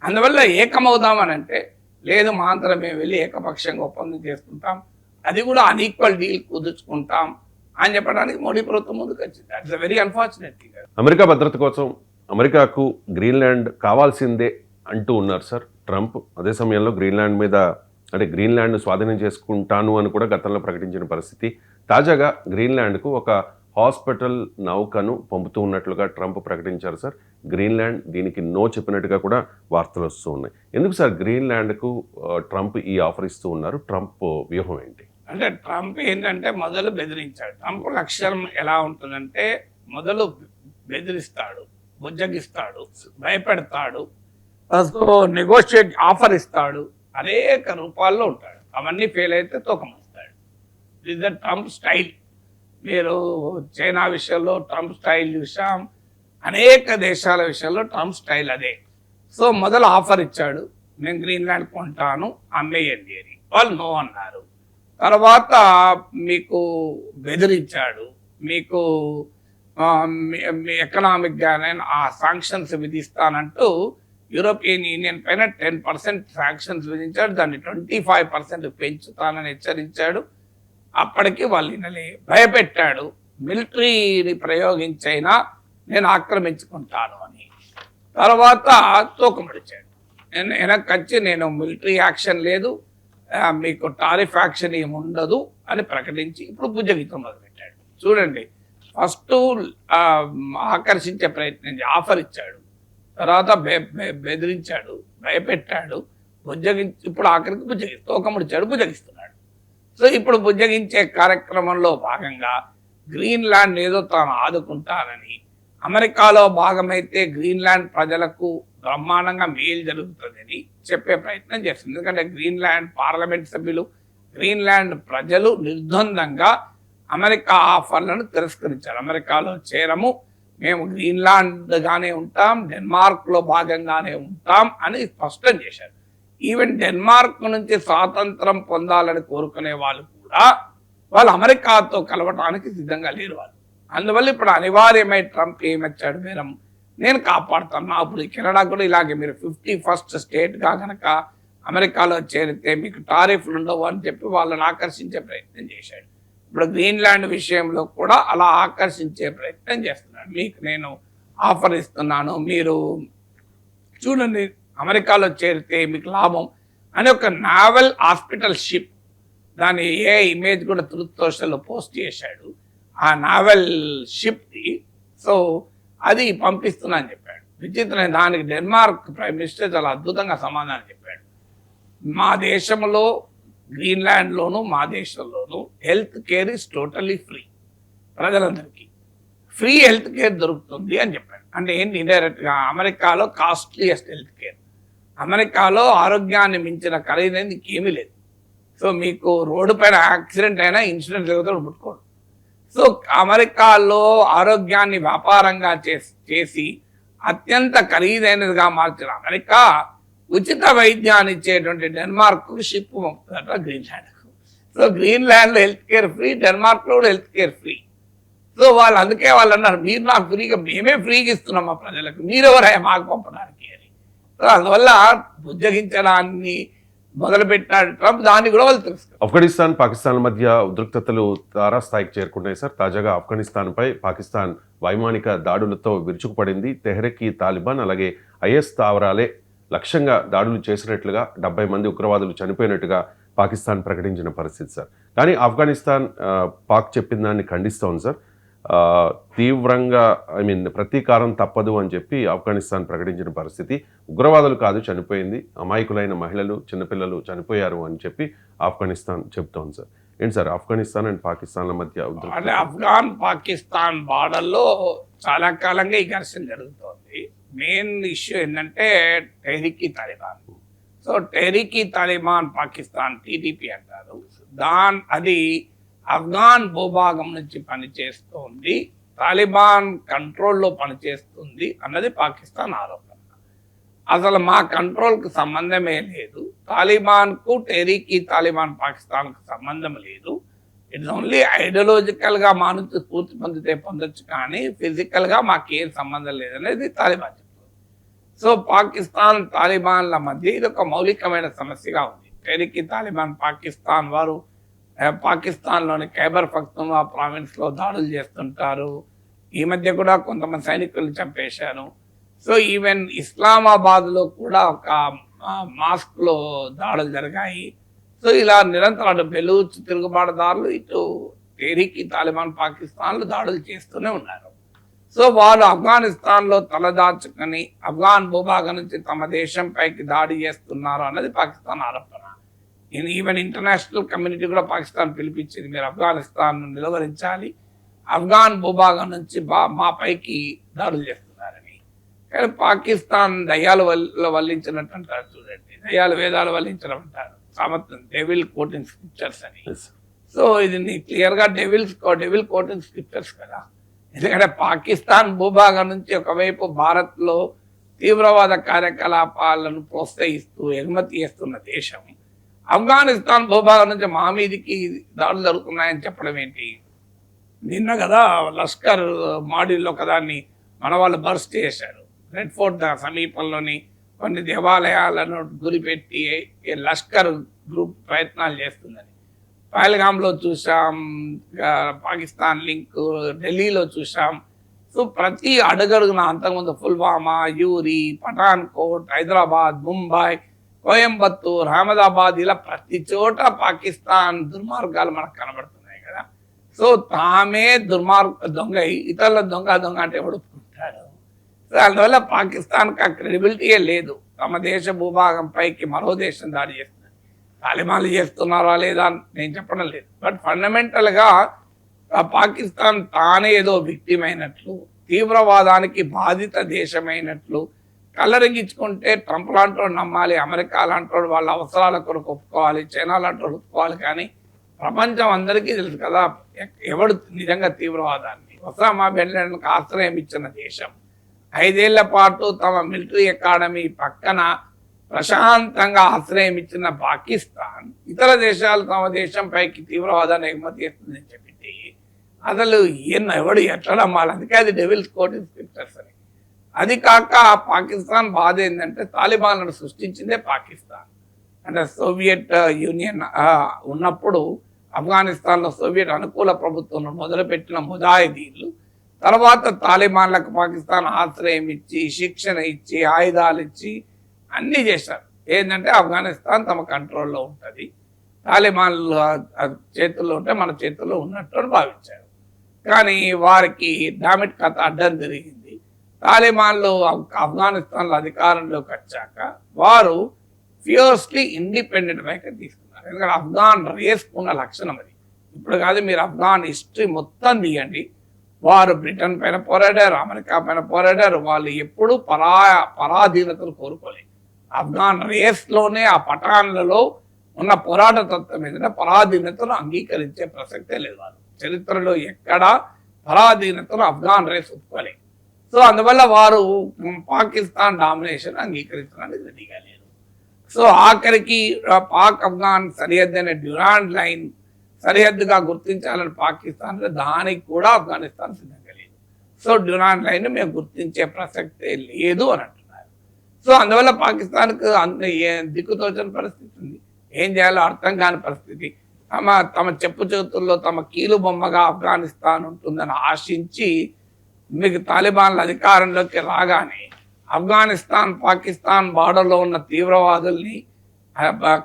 అందువల్ల ఏకమవుదాం అని అంటే లేదు, మా అంతరం మేము వెళ్ళి ఏకపక్షంగా ఒప్పందం చేసుకుంటాం, అది కూడా అన్ఈక్వల్ డీల్ కుదుర్చుకుంటాం అని చెప్పడానికి మోడీ ప్రభుత్వం ముందుకు వచ్చింది. That's very unfortunate. అమెరికా భద్రత కోసం అమెరికాకు గ్రీన్లాండ్ కావాల్సిందే అంటూ ఉన్నారు సార్ ట్రంప్. అదే సమయంలో గ్రీన్లాండ్ మీద, అంటే గ్రీన్లాండ్ను స్వాధీనం చేసుకుంటాను అని కూడా గతంలో ప్రకటించిన పరిస్థితి. తాజాగా గ్రీన్లాండ్కు ఒక హాస్పిటల్ నౌకను పంపుతూ ఉన్నట్లుగా ట్రంప్ ప్రకటించారు సార్. గ్రీన్లాండ్ దీనికి నో చెప్పినట్టుగా కూడా వార్తలు వస్తూ ఉన్నాయి. ఎందుకు సార్ గ్రీన్లాండ్కు ట్రంప్ ఈ ఆఫర్ ఇస్తూ ఉన్నారు? ట్రంప్ వ్యూహం ఏంటి? అంటే ట్రంప్ ఏంటంటే మొదలు బెదిరించాడు. ట్రంప్ లక్ష్యం ఎలా ఉంటుందంటే మొదలు బెదిరిస్తాడు, బుజ్జగిస్తాడు, భయపెడతాడు, సో నెగోషియేట్ ఆఫర్ ఇస్తాడు, అనేక రూపాల్లో ఉంటాడు. అవన్నీ ఫెయిల్ అయితే తూకమస్తాడు. Is the Trump style. మీరు చైనా విషయంలో ట్రంప్ స్టైల్ చూసాం, అనేక దేశాల విషయంలో ట్రంప్ స్టైల్ అదే. సో మొదలు ఆఫర్ ఇచ్చాడు, నేను గ్రీన్లాండ్ కొంటాను అమ్మేయండి అని. వాళ్ళు నో అన్నారు. తర్వాత మీకు బెదిరించాడు, మీకు మీ ఎకనామిక్గానే ఆ శాంక్షన్స్ విధిస్తానంటూ యూరోపియన్ యూనియన్ పైన 10% శాంక్షన్స్ విధించాడు. దాన్ని 25% పెంచుతానని హెచ్చరించాడు. అప్పటికి వాళ్ళు వినలే, భయపెట్టాడు, మిలిటరీని ప్రయోగించైనా నేను ఆక్రమించుకుంటాను అని. తర్వాత తూకమడిచాడు, నేను వెనక్కి నేను మిలిటరీ యాక్షన్ లేదు, మీకు టారిఫ్ యాక్షన్ ఏమి ఉండదు అని ప్రకటించి ఇప్పుడు బుజ్జగితం మొదలుపెట్టాడు. చూడండి, ఫస్ట్ ఆకర్షించే ప్రయత్నం ఆఫర్ ఇచ్చాడు, తర్వాత బెదిరించాడు, భయపెట్టాడు, ఇప్పుడు ఆఖరికి తూకముడిచాడు, బుజ్జగిస్తున్నాడు. సో ఇప్పుడు బుజ్జగించే కార్యక్రమంలో భాగంగా గ్రీన్లాండ్ ఏదో తాను ఆదుకుంటానని, అమెరికాలో భాగమైతే గ్రీన్లాండ్ ప్రజలకు బ్రహ్మాండంగా మేలు జరుగుతుందని చెప్పే ప్రయత్నం చేస్తుంది. ఎందుకంటే గ్రీన్లాండ్ పార్లమెంట్ సభ్యులు, గ్రీన్లాండ్ ప్రజలు నిర్ద్వందంగా అమెరికా ఆఫర్లను తిరస్కరించారు. అమెరికాలో చేరము, మేము గ్రీన్లాండ్ గానే ఉంటాం, డెన్మార్క్ లో భాగంగానే ఉంటాం అని స్పష్టం చేశారు. ఈవెన్ డెన్మార్క్ నుంచి స్వాతంత్రం పొందాలని కోరుకునే వాళ్ళు కూడా వాళ్ళు అమెరికాతో కలవటానికి సిద్ధంగా లేరు వాళ్ళు. అందువల్ల ఇప్పుడు అనివార్యమై ట్రంప్ ఏమొచ్చాడు, నేను కాపాడుతాను. అప్పుడు కెనడా కూడా ఇలాగే మీరు 51st స్టేట్గా కనుక అమెరికాలో చేరితే మీకు టారిఫ్లు ఉండవు అని చెప్పి వాళ్ళని ఆకర్షించే ప్రయత్నం చేశాడు. ఇప్పుడు గ్రీన్లాండ్ విషయంలో కూడా అలా ఆకర్షించే ప్రయత్నం చేస్తున్నాడు. మీకు నేను ఆఫర్ ఇస్తున్నాను, మీరు చూడండి అమెరికాలో చేరితే మీకు లాభం అని ఒక నావల్ హాస్పిటల్ షిప్, దాని ఏ ఇమేజ్ కూడా ట్రూత్ సోషల్లో పోస్ట్ చేశాడు, ఆ నావల్ షిప్ది. సో అది పంపిస్తున్నా అని చెప్పాడు. విచిత్రమైన దానికి డెన్మార్క్ ప్రైమ్ మినిస్టర్ చాలా అద్భుతంగా సమాధానం చెప్పాడు. మా దేశంలో గ్రీన్లాండ్లోను మా దేశంలోను health care is totally free, ప్రజలందరికీ ఫ్రీ హెల్త్ కేర్ దొరుకుతుంది అని చెప్పాడు. అంటే ఏంటి, ఇండైరెక్ట్గా అమెరికాలో కాస్ట్లీయెస్ట్ హెల్త్ కేర్, అమెరికాలో ఆరోగ్యాన్ని మించిన ఖరీదైంది ఇంకేమీ లేదు. సో మీకు రోడ్డు పైన యాక్సిడెంట్ అయినా ఇన్సూరెన్స్ లేకపోతే ముట్టుకోడు. సో అమెరికాలో ఆరోగ్యాన్ని వ్యాపారంగా చేసి అత్యంత ఖరీదైనదిగా మార్చిన అమెరికా ఉచిత వైద్యాన్ని ఇచ్చేటువంటి డెన్మార్క్ షిప్ పంపుతుందట గ్రీన్లాండ్కు. సో గ్రీన్లాండ్లో హెల్త్ కేర్ ఫ్రీ, డెన్మార్క్లో కూడా హెల్త్ కేర్ ఫ్రీ. సో వాళ్ళు అందుకే వాళ్ళు అన్నారు, మీరు నాకు ఫ్రీగా, మేమే ఫ్రీగా ఇస్తున్నాం మా ప్రజలకు, మీరెవరయ్యా మాకు పంపడానికి అని. సో అందువల్ల బుజ్జగించడాన్ని మొదలుపెట్టాడు ట్రంప్, దాన్ని కూడా వాళ్ళు తెలుసుకున్నారు. ఆఫ్ఘనిస్తాన్ పాకిస్తాన్ మధ్య ఉద్రిక్తతలు తారాస్థాయికి చేరుకున్నాయి సార్. తాజాగా ఆఫ్ఘనిస్తాన్పై పాకిస్తాన్ వైమానిక దాడులతో విరుచుకుపడింది. తెహ్రీక్ ఈ తాలిబాన్ అలాగే ఐఎస్ స్థావరాలే లక్ష్యంగా దాడులు చేసినట్లుగా 70 మంది ఉగ్రవాదులు చనిపోయినట్టుగా పాకిస్తాన్ ప్రకటించిన పరిస్థితి సార్. కానీ ఆఫ్ఘనిస్తాన్ పాక్ చెప్పిన దాన్ని ఖండిస్తోంది సార్. తీవ్రంగా ప్రతీకారం తప్పదు అని చెప్పి ఆఫ్ఘనిస్తాన్ ప్రకటించిన పరిస్థితి. ఉగ్రవాదులు కాదు చనిపోయింది, అమాయకులైన మహిళలు చిన్నపిల్లలు చనిపోయారు అని చెప్పి ఆఫ్ఘనిస్తాన్ చెప్తోంది సార్. ఏంటి సార్ ఆఫ్ఘనిస్తాన్ అండ్ పాకిస్తాన్ల మధ్య అంటే ఆఫ్ఘాన్ పాకిస్తాన్ బార్డర్లో చాలా కాలంగా ఈ ఘర్షణ జరుగుతోంది. మెయిన్ ఇష్యూ ఏంటంటే టెహ్రీక్ తాలిబాన్. సో టెహ్రీక్ తాలిబాన్ పాకిస్తాన్ టీటీపీ అంటారు, అది ఆఫ్ఘాన్ భూభాగం నుంచి పనిచేస్తుంది, తాలిబాన్ కంట్రోల్లో పనిచేస్తుంది అన్నది పాకిస్తాన్ ఆరోపణ. అసలు మా కంట్రోల్కి సంబంధమే లేదు, తాలిబాన్కు టెహ్రీక్ తాలిబాన్ పాకిస్తాన్కు సంబంధం లేదు. ఇట్స్ ఓన్లీ ఐడియాలజికల్గా మా నుంచి స్ఫూర్తి పొందొచ్చు కానీ ఫిజికల్గా మాకేం సంబంధం లేదనేది తాలిబాన్ చెప్తుంది. సో పాకిస్తాన్ తాలిబాన్ల మధ్య ఇది ఒక మౌలికమైన సమస్యగా ఉంది. టెహ్రీక్ తాలిబాన్ పాకిస్తాన్ వారు పాకిస్తాన్లోని ఖైబర్ పఖ్తూన్ఖా ప్రావిన్స్లో దాడులు చేస్తుంటారు. ఈ మధ్య కూడా కొంతమంది సైనికులు చంపేశారు. సో ఈవెన్ ఇస్లామాబాద్లో కూడా ఒక మాస్క్లో దాడులు జరిగాయి. సో ఇలా నిరంతరం బెలూచ్ తిరుగుబాటుదారులు ఇటు టెహ్రీక్ తాలిబాన్ పాకిస్తాన్లో దాడులు చేస్తూనే ఉన్నారు. సో వాళ్ళు ఆఫ్ఘనిస్తాన్లో తలదాచుకొని ఆఫ్ఘాన్ భూభాగం నుంచి తమ దేశంపైకి దాడి చేస్తున్నారు అన్నది పాకిస్తాన్ ఆరోపణ. ఈవెన్ ఇంటర్నేషనల్ కమ్యూనిటీ కూడా పాకిస్తాన్ పిలిపించింది, మీరు ఆఫ్ఘనిస్తాన్ నిలువరించాలి, ఆఫ్ఘాన్ భూభాగం నుంచి మా పైకి దాడులు చేస్తున్నారని. కానీ పాకిస్తాన్ దయ్యాలు వల్లించినట్టు అంటారు చూడండి, దయ్యాలు వేదాలు వల్లించడం అంటారు, సామర్థ్యం డెవిల్ కోటింగ్ స్క్రిప్చర్స్ అని. Yes. సో ఇది క్లియర్ గా డెవిల్ కోటింగ్ స్క్రిప్చర్స్ కదా. ఎందుకంటే పాకిస్తాన్ భూభాగం నుంచి ఒకవైపు భారత్ లో తీవ్రవాద కార్యకలాపాలను ప్రోత్సహిస్తూ ఎగుమతి చేస్తున్న దేశం, ఆఫ్ఘనిస్తాన్ భూభాగం నుంచి మా మీదికి దాడులు జరుగుతున్నాయని చెప్పడం ఏంటి? నిన్న కదా లష్కర్ మాడ్యూల్లో కదా మన వాళ్ళు బర్స్ట్ చేశారు. రెడ్ ఫోర్ట్ సమీపంలోని కొన్ని దేవాలయాలను గురిపెట్టి లష్కర్ గ్రూప్ ప్రయత్నాలు చేస్తుందని పహల్గామ్లో చూసాం, పాకిస్తాన్ లింక్ ఢిల్లీలో చూసాం. సో ప్రతి అడుగడుగున అంతకుముందు పుల్వామా, యూరి, పఠాన్కోట్, హైదరాబాద్, ముంబై, కోయంబత్తూర్, అహ్మదాబాద్, ఇలా ప్రతి చోట పాకిస్తాన్ దుర్మార్గాలు మనకు కనబడుతున్నాయి కదా. సో తామే దొంగ, ఇతరుల దొంగ అంటే ఎవడు ఒప్పుకుంటాడు? సో అందువల్ల పాకిస్తాన్కి ఆ క్రెడిబిలిటీయే లేదు. తమ దేశ భూభాగం పైకి మరో దేశం దాడి చేస్తుంది. తాలిబాన్లు చేస్తున్నారా లేదా నేను చెప్పడం లేదు, బట్ ఫండమెంటల్గా పాకిస్తాన్ తానే ఏదో విక్టిమ్ అయినట్లు, తీవ్రవాదానికి బాధిత దేశమైనట్లు కళ్ళరింగించుకుంటే ట్రంప్ లాంటి నమ్మాలి, అమెరికా లాంటి వాళ్ళ అవసరాల కొరకు ఒప్పుకోవాలి, చైనా లాంటి ఒప్పుకోవాలి. కానీ ప్రపంచం అందరికీ తెలుసు కదా ఎవడు నిజంగా తీవ్రవాదాన్ని. ఒసామా బిన్ లాడెన్కి ఆశ్రయం ఇచ్చిన దేశం, 5 ఏళ్ల పాటు తమ మిలిటరీ అకాడమీ పక్కన ప్రశాంతంగా ఆశ్రయం ఇచ్చిన పాకిస్తాన్ ఇతర దేశాలు తమ దేశం పైకి తీవ్రవాదాన్ని ఎగుమతి చేస్తుందని చెప్పి అసలు ఎవడు ఎట్లా నమ్మాలి? అందుకే అది డెవిల్స్ కోటింగ్ స్క్రిప్చర్స్ అని. అది కాక పాకిస్తాన్ బాధ ఏంటంటే తాలిబాన్లను సృష్టించిందే పాకిస్తాన్. అంటే సోవియట్ యూనియన్ ఉన్నప్పుడు ఆఫ్ఘనిస్తాన్లో సోవియట్ అనుకూల ప్రభుత్వం మొదలుపెట్టిన ముజాహిదీన్లు తర్వాత తాలిబాన్లకు పాకిస్తాన్ ఆశ్రయం ఇచ్చి, శిక్షణ ఇచ్చి, ఆయుధాలు ఇచ్చి అన్నీ చేశారు. ఏంటంటే ఆఫ్ఘనిస్తాన్ తమ కంట్రోల్లో ఉంటుంది, తాలిబాన్లు చేతుల్లో ఉంటే మన చేతుల్లో ఉన్నట్టు అని భావించారు. కానీ వారికి డామిట్ కథ అడ్డం జరిగింది. తాలిబాన్లు ఆఫ్ఘనిస్తాన్లో అధికారంలోకి వచ్చాక వారు ఫియర్స్లీ ఇండిపెండెంట్ వైఖరి తీసుకున్నారు. ఎందుకంటే ఆఫ్ఘాన్ రేస్కున్న లక్షణం అది. ఇప్పుడు కాదు, మీరు ఆఫ్ఘాన్ హిస్టరీ మొత్తం తీయండి. వారు బ్రిటన్ పైన పోరాడారు, అమెరికా పైన పోరాడారు. వాళ్ళు ఎప్పుడూ పరాధీనతను కోరుకోలేదు. ఆఫ్ఘాన్ రేస్లోనే ఆ పఠాన్లలో ఉన్న పోరాట తత్వం ఏంటంటే పరాధీనతను అంగీకరించే ప్రసక్తే లేదు. వాళ్ళు చరిత్రలో ఎక్కడా పరాధీనతను ఆఫ్ఘాన్ రేస్ ఒప్పుకోలేదు. సో అందువల్ల వారు పాకిస్తాన్ డామినేషన్ అంగీకరించడానికి రెడీగా లేరు. సో ఆఖరికి పాక్ ఆఫ్ఘాన్ సరిహద్దు అనే డ్యూరాండ్ లైన్ సరిహద్దుగా గుర్తించాలని పాకిస్తాన్, దానికి కూడా ఆఫ్ఘనిస్తాన్ సిద్ధంగా లేదు. సో డ్యూరాండ్ లైన్ మేము గుర్తించే ప్రసక్తే లేదు అని అంటున్నారు. సో అందువల్ల పాకిస్తాన్కు దిక్కుతోచని పరిస్థితి ఉంది. ఏం చేయాలో అర్థం కాని పరిస్థితి. తమ చెప్పు చేతుల్లో తమ కీలు బొమ్మగా ఆఫ్ఘనిస్తాన్ ఉంటుందని ఆశించి మీకు తాలిబాన్ల అధికారంలోకి రాగానే ఆఫ్ఘనిస్తాన్ పాకిస్తాన్ బార్డర్లో ఉన్న తీవ్రవాదుల్ని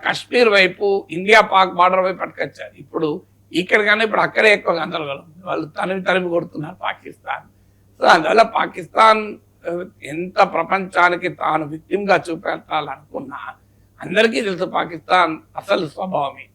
కశ్మీర్ వైపు, ఇండియా పాక్ బార్డర్ వైపు పట్టుకొచ్చారు. ఇప్పుడు ఇక్కడ కానీ ఇప్పుడు అక్కడే ఎక్కువ గందరగోళం, వాళ్ళు తరిమి కొడుతున్నారు పాకిస్తాన్. సో అందువల్ల పాకిస్తాన్ ఎంత ప్రపంచానికి తాను విక్టిమ్గా చూపెట్టాలనుకున్నా అందరికీ తెలుసు పాకిస్తాన్ అసలు స్వభావం ఏంటి.